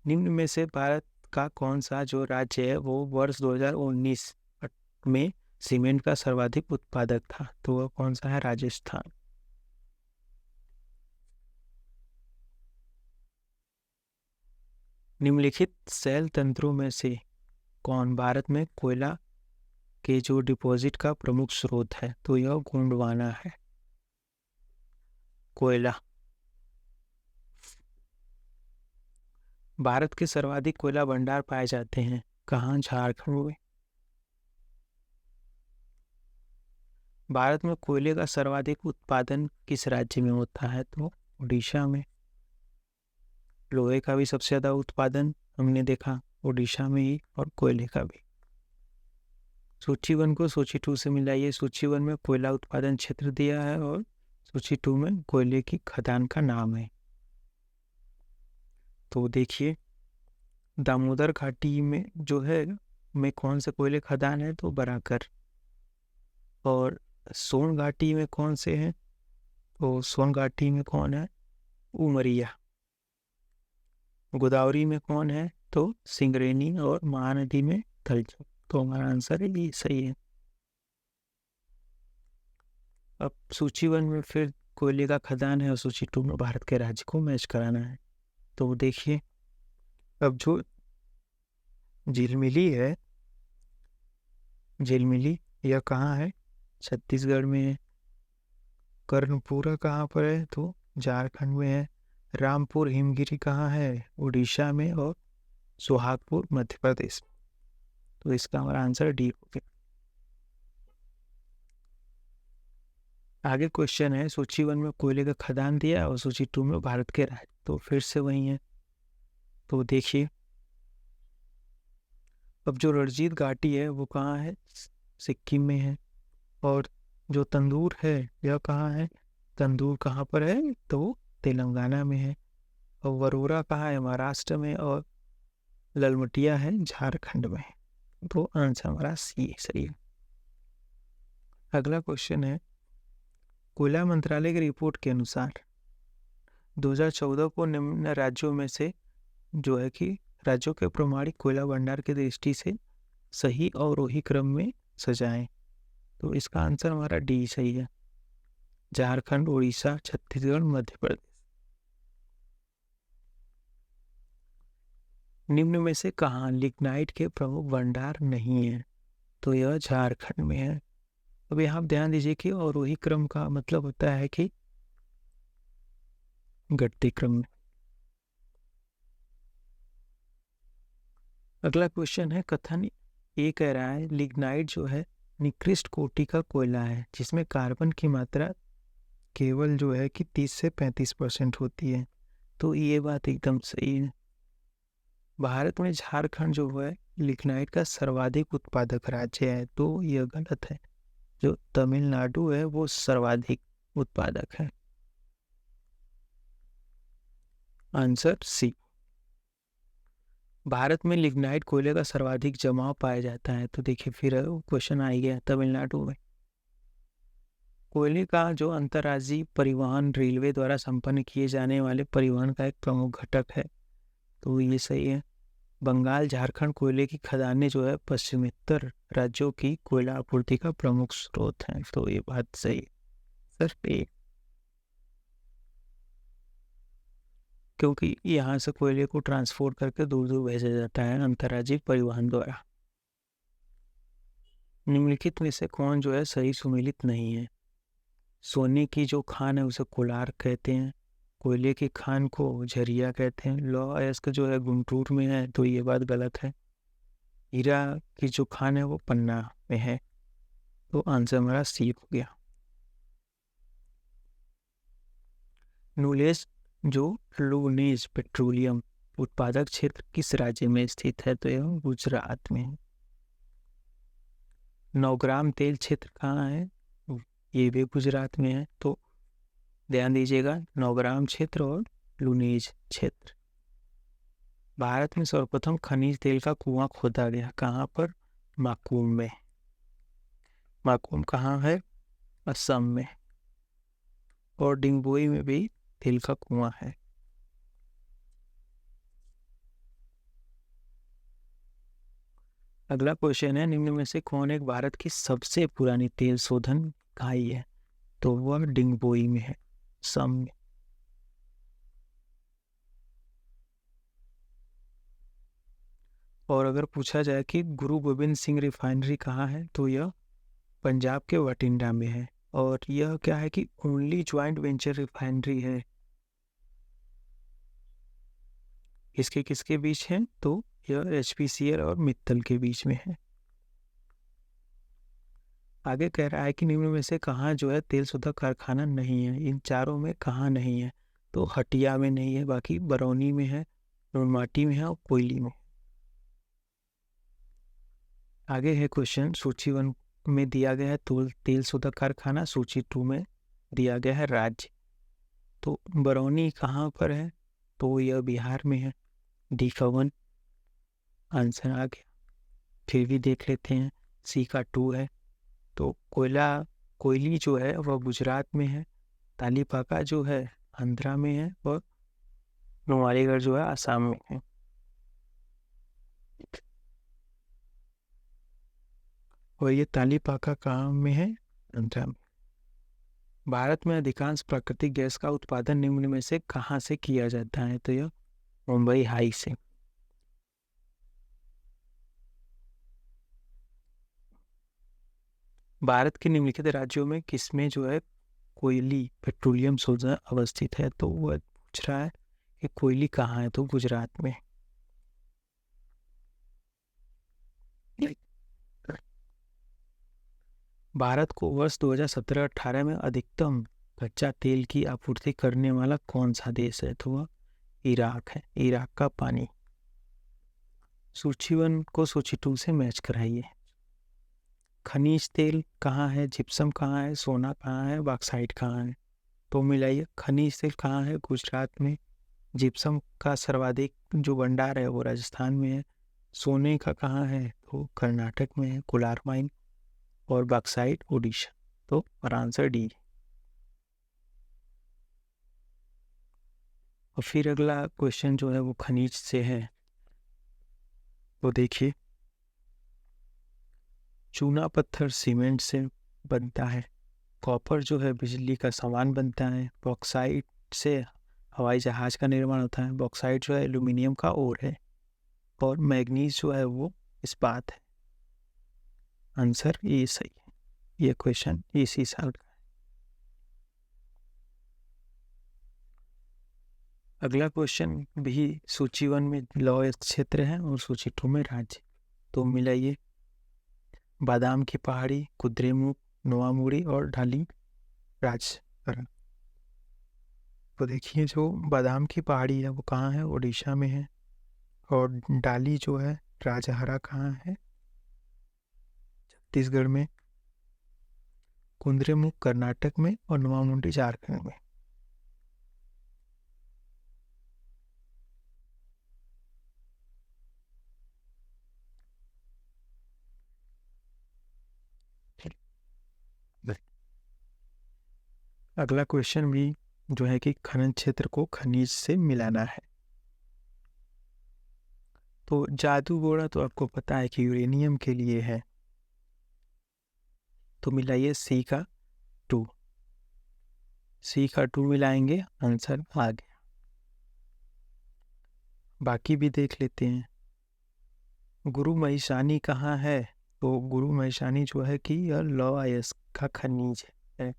निम्न में से भारत का कौन सा जो राज्य है वो वर्ष 2019 में सीमेंट का सर्वाधिक उत्पादक था? तो वह कौन सा है? राजस्थान। निम्नलिखित शैल तंत्रों में से कौन भारत में कोयला के जो डिपॉजिट का प्रमुख स्रोत है? तो यह गोंडवाना है। कोयला। भारत के सर्वाधिक कोयला भंडार पाए जाते हैं कहाँ? झारखंड में। भारत में कोयले का सर्वाधिक उत्पादन किस राज्य में होता है? तो उड़ीसा में। लोहे का भी सबसे ज़्यादा उत्पादन हमने देखा उड़ीसा में ही, और कोयले का भी। सूची 1 को सूची 2 से मिलाइए। सूची 1 में कोयला उत्पादन क्षेत्र दिया है और सूची 2 में कोयले की खदान का नाम है। तो देखिए, दामोदर घाटी में जो है में कौन से कोयले खदान है? तो बराकर। और सोन घाटी में कौन से हैं? तो सोन घाटी में कौन है? उमरिया। गोदावरी में कौन है? तो सिंगरेनी। और महानदी में थलचुर। तो हमारा आंसर है ये सही है। अब सूची 1 में फिर कोयले का खदान है और सूची 2 में भारत के राज्य को मैच कराना है। तो देखिए, अब जो झिलमिली है, झिलमिली यह कहाँ है? छत्तीसगढ़ में है। कर्णपुरा कहाँ पर है? तो झारखंड में है। रामपुर हिमगिरी कहाँ है? उड़ीसा में। और सोहागपुर मध्य प्रदेश। तो इसका हमारा आंसर डी हो गया। आगे क्वेश्चन है, सूची 1 में कोयले का खदान दिया और सूची 2 में भारत के राज्य। तो फिर से वही है। तो देखिए, अब जो रणजीत घाटी है वो कहाँ है? सिक्किम में है। और जो तंदूर है यह कहाँ है? तंदूर कहाँ पर है? तो तेलंगाना में है। और वरोरा कहाँ है? महाराष्ट्र में। और ललमटिया है झारखंड में। तो आंसर हमारा सी सही है। अगला क्वेश्चन है, कोयला मंत्रालय की रिपोर्ट के अनुसार 2014 को निम्न राज्यों में से जो है कि राज्यों के प्रमाणिक कोयला भंडार की दृष्टि से सही अवरोही क्रम में सजाएं। तो इसका आंसर हमारा डी सही है। झारखंड, उड़ीसा, छत्तीसगढ़, मध्य प्रदेश। निम्न में से कहाँ लिग्नाइट के प्रमुख भंडार नहीं है? तो यह झारखंड में है। अब यहाँ ध्यान दीजिए कि अवरोही क्रम का मतलब होता है कि घटते क्रम में। अगला क्वेश्चन है, कथन ये कह रहा है लिग्नाइट जो है निकृष्ट कोटि का कोयला है जिसमें कार्बन की मात्रा केवल जो है कि 30 से 35% होती है। तो ये बात एकदम सही है। भारत में झारखंड जो है लिग्नाइट का सर्वाधिक उत्पादक राज्य है। तो यह गलत है। जो तमिलनाडु है वो सर्वाधिक उत्पादक है। Answer C. भारत में लिग्नाइट कोयले का सर्वाधिक जमाव पाया जाता है। तो देखिए, फिर क्वेश्चन आ गया तमिलनाडु में। कोयले का जो अंतर्राज्यीय परिवहन रेलवे द्वारा संपन्न किए जाने वाले परिवहन का एक प्रमुख घटक है। तो ये सही है। बंगाल, झारखंड कोयले की खदानें जो है पश्चिमोत्तर राज्यों की कोयला आपूर्ति का प्रमुख स्रोत हैं। तो ये बात सही है सर। क्योंकि यहाँ से कोयले को ट्रांसपोर्ट करके दूर दूर भेजा जाता है अंतर्राज्यीय परिवहन द्वारा। निम्नलिखित में से कौन जो है सही सुमेलित नहीं है? सोने की जो खान है उसे कोलार कहते हैं। कोयले की खान को झरिया कहते हैं। लौह अयस्क जो है गुंटूर में है। तो ये बात गलत है। हीरा की जो खान है वो पन्ना में है। तो आंसर हमारा सी हो गया। नुलेज जो लूनेज पेट्रोलियम उत्पादक क्षेत्र किस राज्य में स्थित है? तो यह गुजरात में है। नौग्राम तेल क्षेत्र कहाँ है? ये भी गुजरात में है। तो ध्यान दीजिएगा, नौग्राम क्षेत्र और लूनेज क्षेत्र। भारत में सर्वप्रथम खनिज तेल का कुआं खोदा गया कहाँ पर? माकुम में। माकुम कहाँ है? असम में। और डिंगबोई में भी तेल का कुआं है। अगला क्वेश्चन है, निम्न में से कौन एक भारत की सबसे पुरानी तेल शोधन इकाई है? तो वह डिंगबोई में है, सम में। और अगर पूछा जाए कि गुरु गोविंद सिंह रिफाइनरी कहाँ है, तो यह पंजाब के बठिंडा में है। और यह क्या है कि ओनली ज्वाइंट वेंचर रिफाइनरी है। इसके किसके बीच है? तो यह एचपीसीएल और मित्तल के बीच में है। आगे कह रहा है कि निम्न में से कहाँ जो है तेल शोधक कारखाना नहीं है? इन चारों में कहाँ नहीं है? तो हटिया में नहीं है, बाकी बरौनी में है, नुनमाटी में है और कोयली में। आगे है क्वेश्चन, सूची 1 में दिया गया है तेल शोधक कारखाना, सूची 2 में दिया गया है राज्य। तो बरौनी कहाँ पर है? तो यह बिहार में है, डी का 1 आंसर आ गया। फिर भी देख लेते हैं, सी का 2 है। तो कोयली जो है वह गुजरात में है, तालीपाका जो है आंध्रा में है और नुमालीगढ़ जो है आसाम में है। और ये तालीपाका कहाँ में है? आंध्रा में। भारत में अधिकांश प्राकृतिक गैस का उत्पादन निम्न में से कहाँ से किया जाता है? तो यह मुंबई हाई से। भारत के निम्नलिखित राज्यों में किसमें जो है कोयली पेट्रोलियम शोधन अवस्थित है? तो वह पूछ रहा है कि कोयली कहाँ है? तो गुजरात में। भारत को वर्ष 2017-18 में अधिकतम कच्चा तेल की आपूर्ति करने वाला कौन सा देश है? तो वह इराक है, इराक का पानी। सूची 1 को सूची 2 से मैच कराइए। खनिज तेल कहाँ है, जिप्सम कहाँ है, सोना कहाँ है, बॉक्साइट कहाँ है? तो मिलाइए। खनिज तेल कहाँ है? गुजरात में। जिप्सम का सर्वाधिक जो भंडार है वो राजस्थान में है। सोने का कहाँ है? तो कर्नाटक में है, कोलार माइन। और बॉक्साइट उड़ीसा। तो और आंसर डी। और फिर अगला क्वेश्चन जो है वो खनिज से है। तो देखिए, चूना पत्थर सीमेंट से बनता है, कॉपर जो है बिजली का सामान बनता है, बॉक्साइट से हवाई जहाज का निर्माण होता है, बॉक्साइट जो है एल्यूमिनियम का ओर है, और मैग्नीज जो है वो इस्पात है। आंसर ये सही है। ये क्वेश्चन इसी साल का। अगला क्वेश्चन भी सूची 1 में लौ क्षेत्र है और सूची 2 में राज्य। तो मिलाइए। बादाम की पहाड़ी, कुद्रेमुख, नोआमुड़ी और ढाली राजकरण। तो देखिए, जो बादाम की पहाड़ी है वो कहाँ है? उड़ीसा में है। और डाली जो है राजहरा कहाँ है? छत्तीसगढ़ में। कुद्रेमुख कर्नाटक में और नोआमुंडी झारखंड में। अगला क्वेश्चन भी जो है कि खनन क्षेत्र को खनिज से मिलाना है। तो जादू घोड़ा तो आपको पता है कि यूरेनियम के लिए है। तो मिलाइए सी का 2। सी का 2 मिलाएंगे, आंसर आ गया। बाकी भी देख लेते हैं। गुरु महिषानी कहाँ है? तो गुरु महिषानी जो है कि यह लौ अयस्क का खनिज है।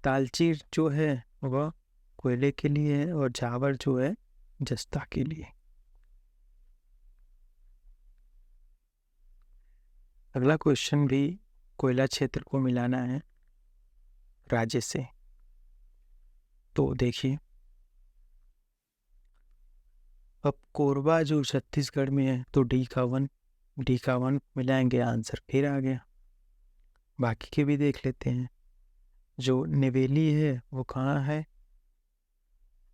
तालचीर जो है वह कोयले के लिए है और जावर जो है जस्ता के लिए। अगला क्वेश्चन भी कोयला क्षेत्र को मिलाना है राज्य से। तो देखिए, अब कोरबा जो छत्तीसगढ़ में है, तो डी का 1 मिलाएंगे, आंसर फिर आ गया। बाकी के भी देख लेते हैं। जो नेवेली है वो कहाँ है?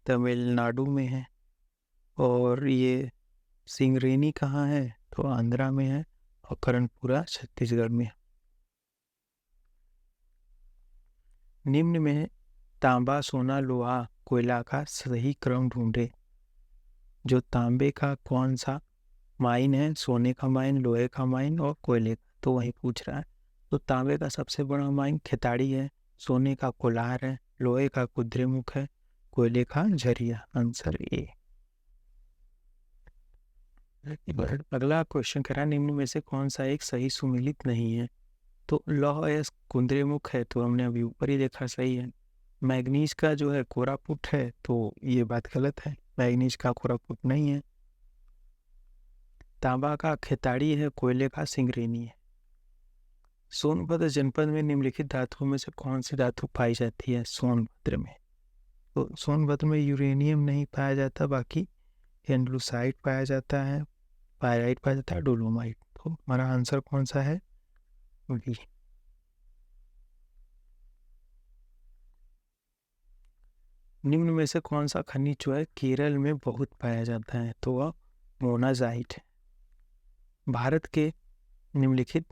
तमिलनाडु में है। और ये सिंगरेनी कहाँ है? तो आंध्रा में है। और करणपुरा छत्तीसगढ़ में है। निम्न में तांबा, सोना, लोहा, कोयला का सही क्रम ढूंढे। जो तांबे का कौन सा माइन है, सोने का माइन, लोहे का माइन और कोयले का, तो वही पूछ रहा है। तो तांबे का सबसे बड़ा माइन खेताड़ी है, सोने का कोलार है, लोहे का कुद्रेमुख है, कोयले का झरिया। Answer A. अगला क्वेश्चन कह रहा है निम्न में से कौन सा एक सही सुमेलित नहीं है। तो लौह एस कुद्रेमुख है, तो हमने अभी ऊपर ही देखा सही है। मैग्नीज का जो है कोरापुट है, तो ये बात गलत है, मैग्नीज का कोरापुट नहीं है। तांबा का खेताड़ी है, कोयले का सिंगरेनी है। सोनभद्र जनपद में निम्नलिखित धातुओं में से कौन सी धातु पाई जाती है सोनभद्र में। तो सोनभद्र में यूरेनियम नहीं पाया जाता, बाकी एंडलुसाइट पाया जाता है, पायराइट पाया जाता है, डोलोमाइट। तो हमारा आंसर कौन सा है, बी। निम्न में से कौन सा खनिज जो है केरल में बहुत पाया जाता है। तो वह मोनाजाइट है। भारत के निम्नलिखित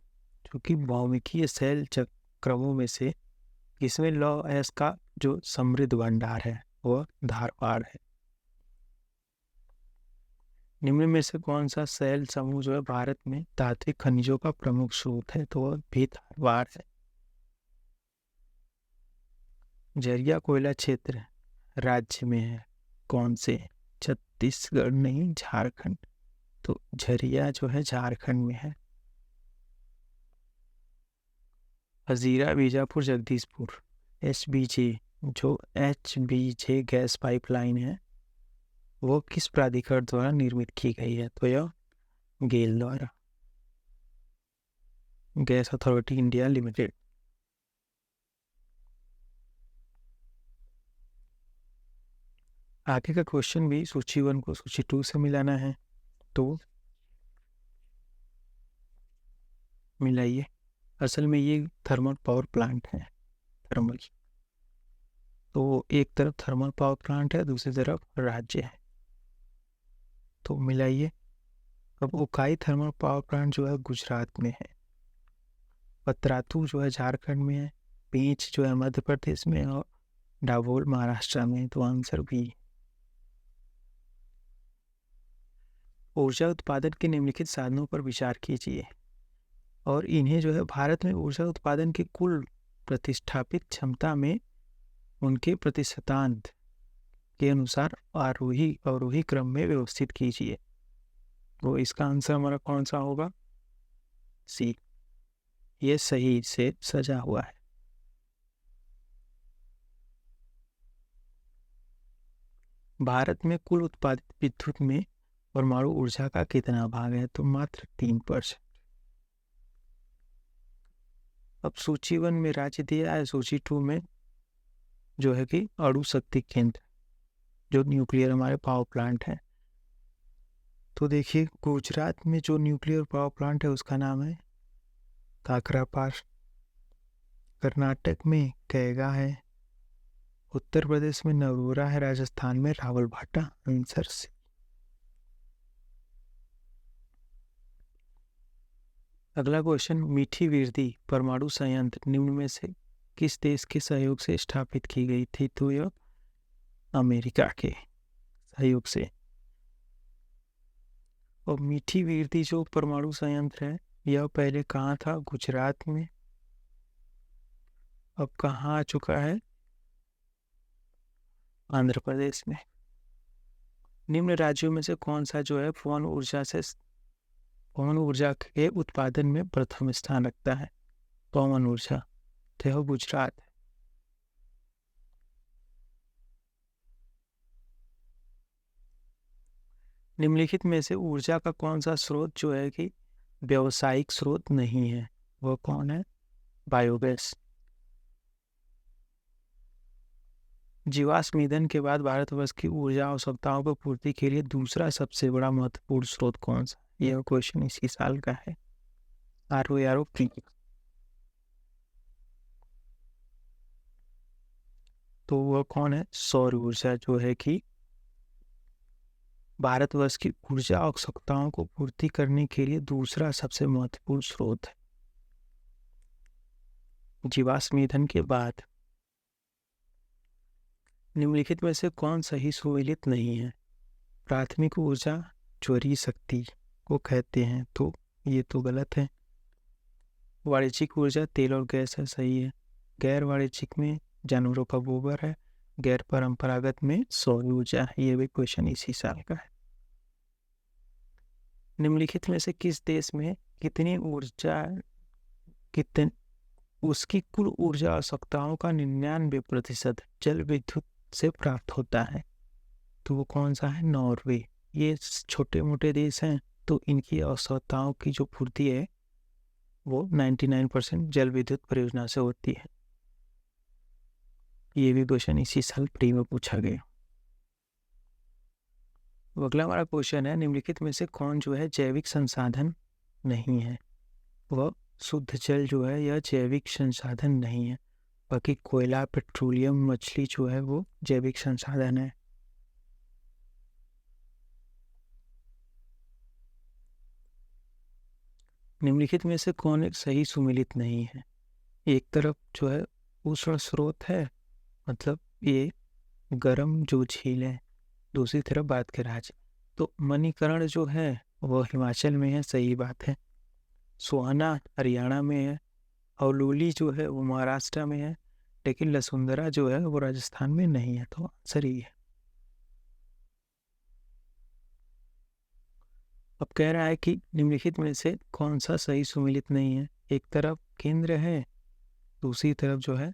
जो कि भौमिकीय शैल चक्रमों में से इसमें लौह अयस्क का जो समृद्ध भंडार है वह धारवाड़ है। निम्न में से कौन सा शैल समूह जो है भारत में धात्विक खनिजों का प्रमुख स्रोत है। तो वह भी धारवाड़ है। झरिया कोयला क्षेत्र राज्य में है कौन से, छत्तीसगढ़ नहीं, झारखंड। तो झरिया जो है झारखंड में है। हजीरा बीजापुर जगदीशपुर एचबीजे, जो एचबीजे गैस पाइपलाइन है वो किस प्राधिकरण द्वारा निर्मित की गई है। तो यह गेल द्वारा, गैस अथॉरिटी इंडिया लिमिटेड। आगे का क्वेश्चन भी सूची 1 को सूची 2 से मिलाना है, तो मिलाइए। असल में ये थर्मल पावर प्लांट है, थर्मल। तो एक तरफ थर्मल पावर प्लांट है, दूसरी तरफ राज्य है, तो मिलाइए। अब उकाई थर्मल पावर प्लांट जो है गुजरात में है, पतरातू जो है झारखंड में है, पेंच जो है मध्य प्रदेश में, और डाबोल महाराष्ट्र में। तो आंसर भी। ऊर्जा उत्पादन के निम्नलिखित साधनों पर विचार कीजिए और इन्हें जो है भारत में ऊर्जा उत्पादन की कुल प्रतिष्ठापित क्षमता में उनके प्रतिशतांक के अनुसार आरोही अवरोही क्रम में व्यवस्थित कीजिए। तो इसका आंसर हमारा कौन सा होगा, सी। ये सही से सजा हुआ है। भारत में कुल उत्पादित विद्युत में परमाणु ऊर्जा का कितना भाग है। तो मात्र 3%। अब सूची 1 में राज्य दिया है, सूची 2 में जो है कि अणु शक्ति केंद्र जो न्यूक्लियर हमारे पावर प्लांट है। तो देखिए गुजरात में जो न्यूक्लियर पावर प्लांट है उसका नाम है काकरापार, कर्नाटक में कैगा है, उत्तर प्रदेश में नरोरा है, राजस्थान में रावलभाटा। Answer C. अगला क्वेश्चन, मीठी विरदी परमाणु संयंत्र निम्न में से किस देश के सहयोग से स्थापित की गई थी। तो यह अमेरिका के सहयोग से। और मीठी विरदी जो परमाणु संयंत्र है यह पहले कहाँ था, गुजरात में, अब कहाँ आ चुका है, आंध्र प्रदेश में। निम्न राज्यों में से कौन सा जो है पवन ऊर्जा के उत्पादन में प्रथम स्थान रखता है, पवन ऊर्जा। तो यह गुजरात है। निम्नलिखित में से ऊर्जा का कौन सा स्रोत जो है कि व्यावसायिक स्रोत नहीं है, वह कौन है, बायोगैस। जीवाश्म ईंधन के बाद भारतवर्ष की ऊर्जा आवश्यकताओं को पूर्ति के लिए दूसरा सबसे बड़ा महत्वपूर्ण स्रोत कौन सा। यह क्वेश्चन इसी साल का है, आरओ प्री। तो वह कौन है, सौर ऊर्जा जो है कि भारतवर्ष की ऊर्जा आवश्यकताओं को पूर्ति करने के लिए दूसरा सबसे महत्वपूर्ण स्रोत है जीवाश्म ईंधन के बाद। निम्नलिखित में से कौन सही सुमेलित नहीं है, प्राथमिक ऊर्जा, ज्वरीय शक्ति, को कहते हैं, तो ये तो गलत है। वाणिज्यिक ऊर्जा तेल और गैस है, सही है। गैर वाणिज्यिक में जानवरों का गोबर है। गैर परंपरागत में सौर ऊर्जा है। ये भी क्वेश्चन इसी साल का है। निम्नलिखित में से किस देश में कितनी ऊर्जा कितन उसकी कुल ऊर्जा आवश्यकताओं का 99% जल विद्युत से प्राप्त होता है? तो वो कौन सा है? नॉर्वे। ये छोटे मोटे देश हैं, तो इनकी आवश्यकताओं की जो पूर्ति है वो 99% जल विद्युत परियोजना से होती है। ये भी क्वेश्चन इसी साल प्री में पूछा गया। अगला हमारा क्वेश्चन है, निम्नलिखित में से कौन जो है जैविक संसाधन नहीं है? वह शुद्ध जल जो है यह जैविक संसाधन नहीं है। बाकी कोयला, पेट्रोलियम, मछली जो है वो जैविक संसाधन है। निम्नलिखित में से कौन एक सही सुमेलित नहीं है? एक तरफ जो है उष्ण स्रोत है, मतलब ये गर्म जो झील है, दूसरी तरफ बात के राज्य। तो मणिकर्ण जो है वो हिमाचल में है, सही बात है। सोहाना हरियाणा में है। अवलोली जो है वो महाराष्ट्र में है, लेकिन लसुंदरा जो है वो राजस्थान में नहीं है, तो आंसर ही है। अब कह रहा है कि निम्नलिखित में से कौन सा सही सुमेलित नहीं है? एक तरफ केंद्र है, दूसरी तरफ जो है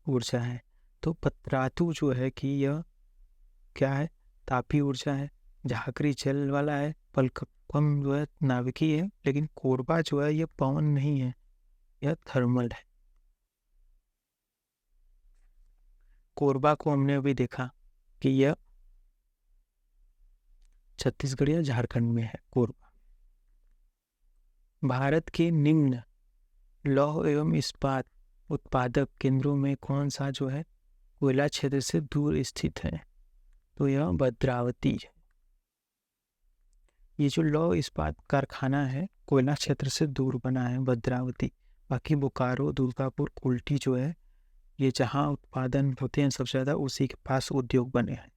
ऊर्जा है। तो पतरातु जो है कि यह क्या है? तापी ऊर्जा है। झाकरी जल वाला है। पलकम जो है नाभिकीय है, लेकिन कोरबा जो है यह पवन नहीं है, यह थर्मल है। कोरबा को हमने अभी देखा कि यह छत्तीसगढ़ या झारखंड में है कोरबा। भारत के निम्न लौह एवं इस्पात उत्पादक केंद्रों में कौन सा जो है कोयला क्षेत्र से दूर स्थित है? तो यह भद्रावती है। ये जो लौह इस्पात कारखाना है कोयला क्षेत्र से दूर बना है, भद्रावती। बाकी बोकारो, दुर्गापुर, कुल्टी जो है ये जहाँ उत्पादन होते हैं सबसे ज़्यादा, उसी के पास उद्योग बने हैं।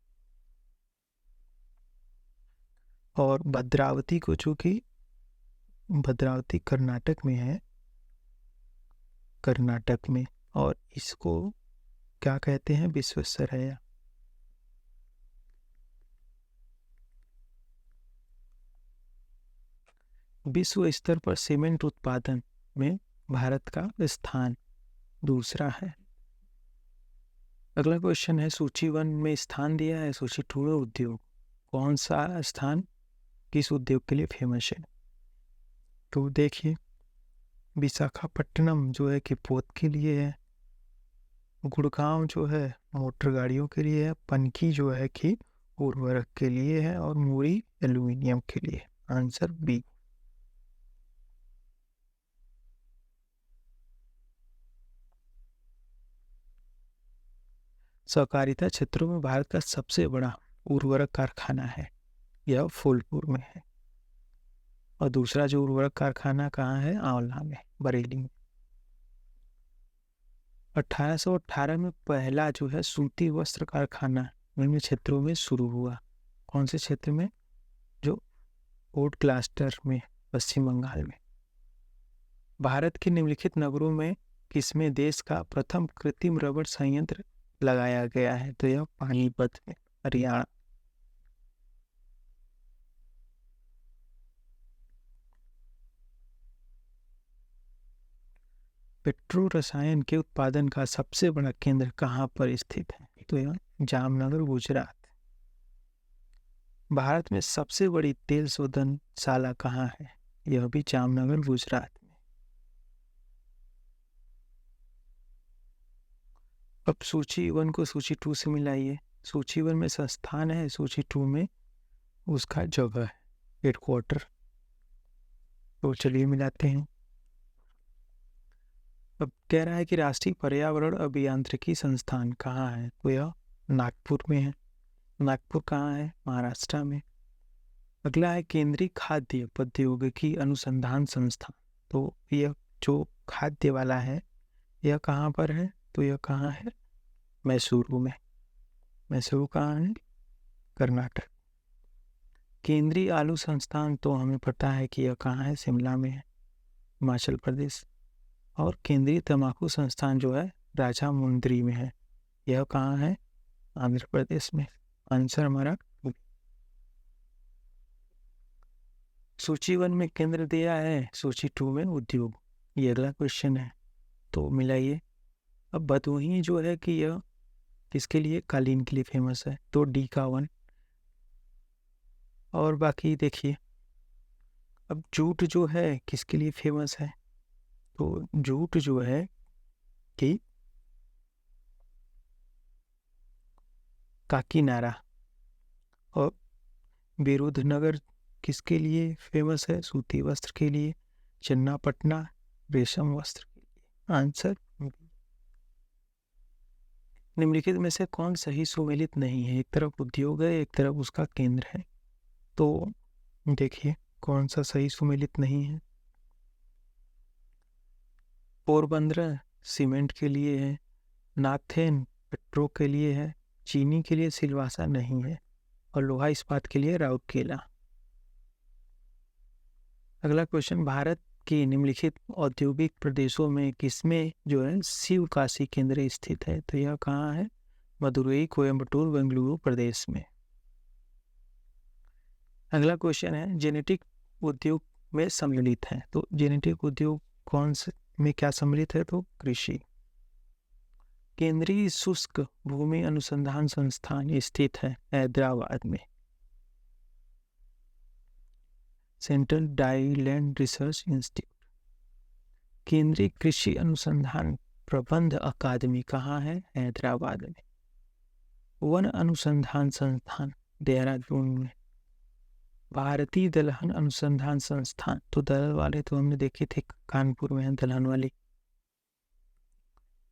और भद्रावती को जो कि भद्रावती कर्नाटक में है, कर्नाटक में, और इसको क्या कहते हैं? विश्वेश्वरैया। विश्व स्तर पर सीमेंट उत्पादन में भारत का स्थान दूसरा है। अगला क्वेश्चन है, सूची 1 में स्थान दिया है, सूची 2 में उद्योग। कौन सा स्थान किस उद्योग के लिए फेमस है? तो देखिए, विशाखापट्टनम जो है कि पोत के लिए है। गुड़गांव जो है मोटर गाड़ियों के लिए है। पनकी जो है कि उर्वरक के लिए है। और मुरी एल्यूमिनियम के लिए। Answer B. सहकारिता क्षेत्रों में भारत का सबसे बड़ा उर्वरक कारखाना है, यह फूलपुर में है। और दूसरा जो उर्वरक कारखाना कहाँ है? आंवला में, बरेली में। 1818 में पहला जो है सूती वस्त्र कारखाना निम्न क्षेत्रों में शुरू हुआ। कौन से क्षेत्र में? जो पोर्ट क्लास्टर में, पश्चिम बंगाल में। भारत के निम्नलिखित नगरों में किसमें देश का प्रथम कृत्रिम रबड़ संयंत्र लगाया गया है? तो यह पानीपत में, हरियाणा। पेट्रो रसायन के उत्पादन का सबसे बड़ा केंद्र कहाँ पर स्थित है? तो यह जामनगर, गुजरात। भारत में सबसे बड़ी तेल शोधनशाला कहाँ है? यह भी जामनगर, गुजरात में। अब सूची 1 को सूची 2 से मिलाइए। सूची 1 में संस्थान है, सूची 2 में उसका जगह है, हेडक्वार्टर। तो चलिए मिलाते हैं। अब कह रहा है कि राष्ट्रीय पर्यावरण अभियांत्रिकी संस्थान कहाँ है? तो यह नागपुर में है। नागपुर कहाँ है? महाराष्ट्र में। अगला है केंद्रीय खाद्य प्रौद्योगिकी अनुसंधान संस्थान। तो यह जो खाद्य वाला है यह कहाँ पर है? तो यह कहाँ है? मैसूरू में। मैसूरू कहाँ है? कर्नाटक। केंद्रीय आलू संस्थान तो हमें पता है कि यह कहाँ है, शिमला में है, हिमाचल प्रदेश। और केंद्रीय तंबाकू संस्थान जो है राजामुंद्री में है, यह कहाँ है, आंध्र प्रदेश में। आंसर हमारा सूची 1 में केंद्र दिया है, सूची 2 में उद्योग। ये अगला क्वेश्चन है, तो मिलाइए। अब भदोही जो है कि यह किसके लिए, कालीन के लिए फेमस है, तो डी का 1। और बाकी देखिए, अब जूट जो है किसके लिए फेमस है, तो जूट जो है कि काकीनाडा। और विरुधनगर किसके लिए फेमस है, सूती वस्त्र के लिए। चन्नापटना रेशम वस्त्र के लिए। आंसर निम्नलिखित में से कौन सही सुमेलित नहीं है, एक तरफ उद्योग है, एक तरफ उसका केंद्र है। तो देखिए कौन सा सही सुमेलित नहीं है। पोरबंदर सीमेंट के लिए है, नाथेन पेट्रो के लिए है, चीनी के लिए सिलवासा नहीं है, और लोहा इस्पात के लिए राउरकेला। अगला क्वेश्चन, भारत के निम्नलिखित औद्योगिक प्रदेशों में किसमें जो है शिव काशी केंद्र स्थित है, तो यह कहाँ है, मदुरई, कोयम्बटूर, बेंगलुरु प्रदेश में। अगला क्वेश्चन है, जेनेटिक उद्योग में सम्मिलित है, तो जेनेटिक उद्योग कौन से में क्या सम्मिलित है, तो कृषि। केंद्रीय शुष्क भूमि अनुसंधान संस्थान स्थित है हैदराबाद में। Central dryland research institute. केंद्रीय कृषि अनुसंधान प्रबंध अकादमी कहाँ है, हैदराबाद में। वन अनुसंधान संस्थान देहरादून में। भारतीय दलहन अनुसंधान संस्थान, तो दलहन वाले तो हमने देखे थे कानपुर में है दलहन वाली।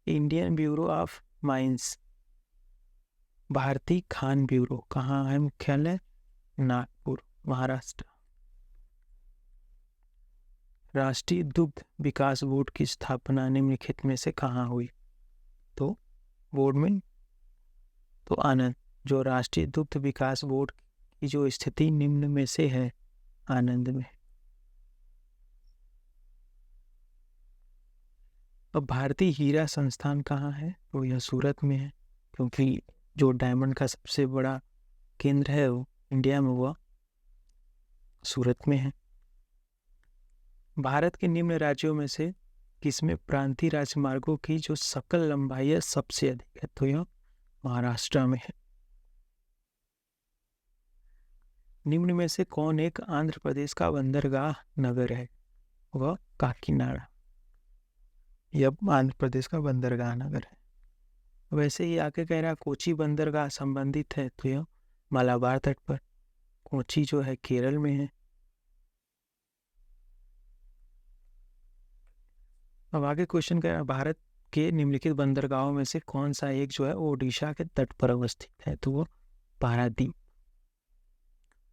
इंडियन ब्यूरो ऑफ माइंस, भारतीय खान ब्यूरो कहाँ है, मुख्यालय नागपुर, महाराष्ट्र। राष्ट्रीय दुग्ध विकास बोर्ड की स्थापना निम्नलिखित में से कहाँ हुई, तो बोर्ड में तो आनंद, जो राष्ट्रीय दुग्ध विकास बोर्ड की जो स्थिति निम्न में से है, आनंद में। अब भारतीय हीरा संस्थान कहाँ है, तो यह सूरत में है, क्योंकि जो डायमंड का सबसे बड़ा केंद्र है वो इंडिया में, वह सूरत में है। भारत के निम्न राज्यों में से किसमें प्रांतीय राजमार्गों की जो सकल लंबाई है सबसे अधिक है, तो यह महाराष्ट्र में है। निम्न में से कौन एक आंध्र प्रदेश का बंदरगाह नगर है, वह काकीनाडा, यह आंध्र प्रदेश का बंदरगाह नगर है। वैसे ही आगे कह रहा कोची बंदरगाह संबंधित है, तो यह मालाबार तट पर, कोची जो है केरल में है। अब आगे क्वेश्चन कह रहा भारत के निम्नलिखित बंदरगाहों में से कौन सा एक जो है ओडिशा के तट पर अवस्थित है, तो वो पारादीप।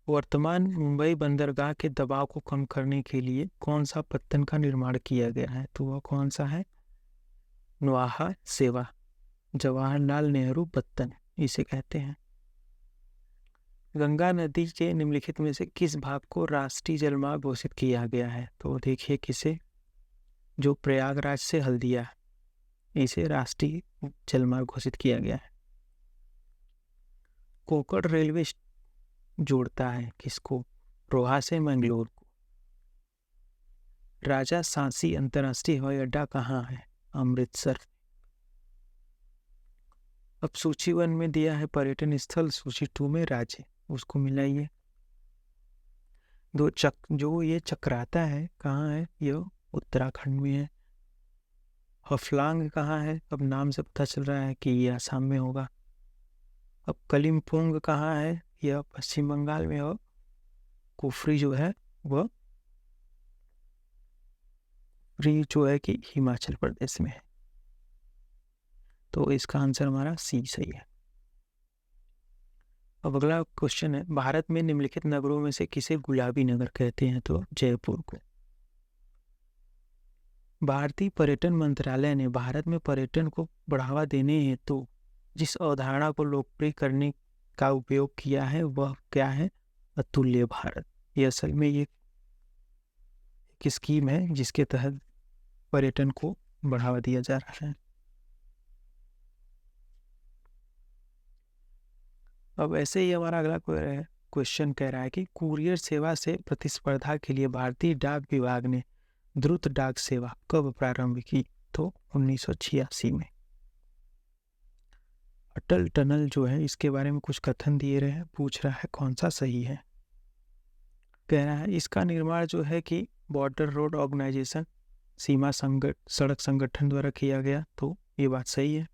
वर्तमान मुंबई बंदरगाह के दबाव को कम करने के लिए कौन सा पत्तन का निर्माण किया गया है, तो वह कौन सा है, नुआहा सेवा, जवाहरलाल नेहरू पत्तन इसे कहते हैं। गंगा नदी के निम्नलिखित में से किस भाग को राष्ट्रीय जलमार्ग घोषित किया गया है, तो देखिए किसे, जो प्रयागराज से हल्दिया, इसे राष्ट्रीय जलमार्ग घोषित किया गया है। कोकण रेलवे जोड़ता है किसको, रोहा से मंगलोर को। राजा सांसी अंतर्राष्ट्रीय हवाई अड्डा कहाँ है, अमृतसर। अब सूची 1 में दिया है पर्यटन स्थल, सूची 2 में राज्य, उसको मिलाइए। जो ये चक्राता है कहाँ है, यह उत्तराखंड में है। हफलांग कहाँ है, अब नाम से पता चल रहा है कि यह असम में होगा। अब कलिम्पोंग कहाँ है, यह पश्चिम बंगाल में। और कुफरी जो है वह जो है कि हिमाचल प्रदेश में है। तो इसका आंसर हमारा सी सही है। अब अगला क्वेश्चन है, भारत में निम्नलिखित नगरों में से किसे गुलाबी नगर कहते हैं, तो जयपुर को। भारतीय पर्यटन मंत्रालय ने भारत में पर्यटन को बढ़ावा देने हेतु तो जिस अवधारणा को लोकप्रिय करने का उपयोग किया है वह क्या है, अतुल्य भारत। ये असल में ये एक स्कीम है जिसके तहत पर्यटन को बढ़ावा दिया जा रहा है। अब ऐसे ही हमारा अगला क्वेश्चन कह रहा है कि कुरियर सेवा से प्रतिस्पर्धा के लिए भारतीय डाक विभाग ने द्रुत डाक सेवा कब प्रारंभ की? तो 1986 में। अटल टनल जो है इसके बारे में कुछ कथन दिए रहे हैं, पूछ रहा है कौन सा सही है। कह रहा है इसका निर्माण जो है कि बॉर्डर रोड ऑर्गेनाइजेशन सीमा सड़क संगठन द्वारा किया गया, तो ये बात सही है।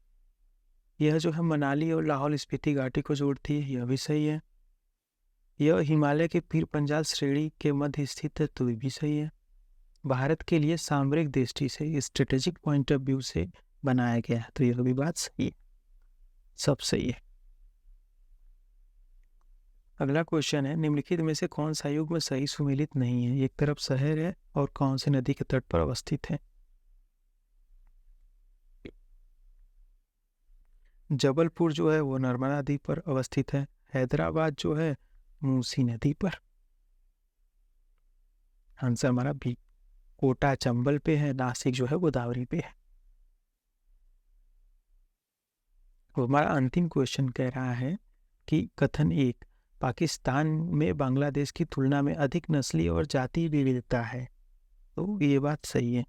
यह जो है मनाली और लाहौल स्पीति घाटी को जोड़ती है, यह भी सही है। यह हिमालय के पीर पंजाल श्रेणी के मध्य स्थित है, तो ये भी सही है। भारत के लिए सामरिक दृष्टि से स्ट्रेटेजिक पॉइंट ऑफ व्यू से बनाया गया है, तो यह भी बात सही है, सब सही है। अगला क्वेश्चन है निम्नलिखित में से कौन सा युग्म सही सुमेलित नहीं है? एक तरफ शहर है और कौन से नदी के तट पर अवस्थित है? जबलपुर जो है वो नर्मदा नदी पर अवस्थित है। हैदराबाद जो है मूसी नदी पर। आंसर हमारा बी। कोटा चंबल पे है, नासिक जो है गोदावरी पे है। तो हमारा अंतिम क्वेश्चन कह रहा है कि कथन 1, पाकिस्तान में बांग्लादेश की तुलना में अधिक नस्ली और जातीय विविधता है, तो ये बात सही है।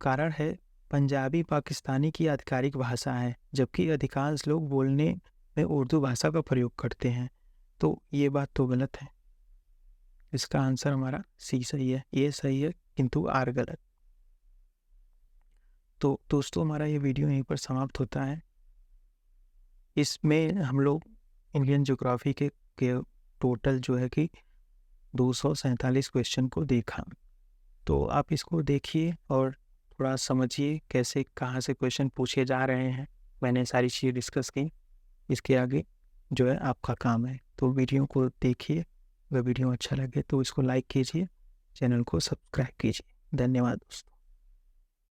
कारण है पंजाबी पाकिस्तानी की आधिकारिक भाषा है, जबकि अधिकांश लोग बोलने में उर्दू भाषा का प्रयोग करते हैं, तो ये बात तो गलत है। इसका आंसर हमारा सी सही है, ये सही है किंतु आर गलत। तो दोस्तों हमारा ये वीडियो यहीं पर समाप्त होता है। इसमें हम लोग इंडियन ज्योग्राफी के टोटल जो है कि 247 क्वेश्चन को देखा। तो आप इसको देखिए और थोड़ा समझिए कैसे कहाँ से क्वेश्चन पूछे जा रहे हैं। मैंने सारी चीज़ें डिस्कस की, इसके आगे जो है आपका काम है। तो वीडियो को देखिए, अगर वीडियो अच्छा लगे तो इसको लाइक कीजिए, चैनल को सब्सक्राइब कीजिए। धन्यवाद दोस्तों।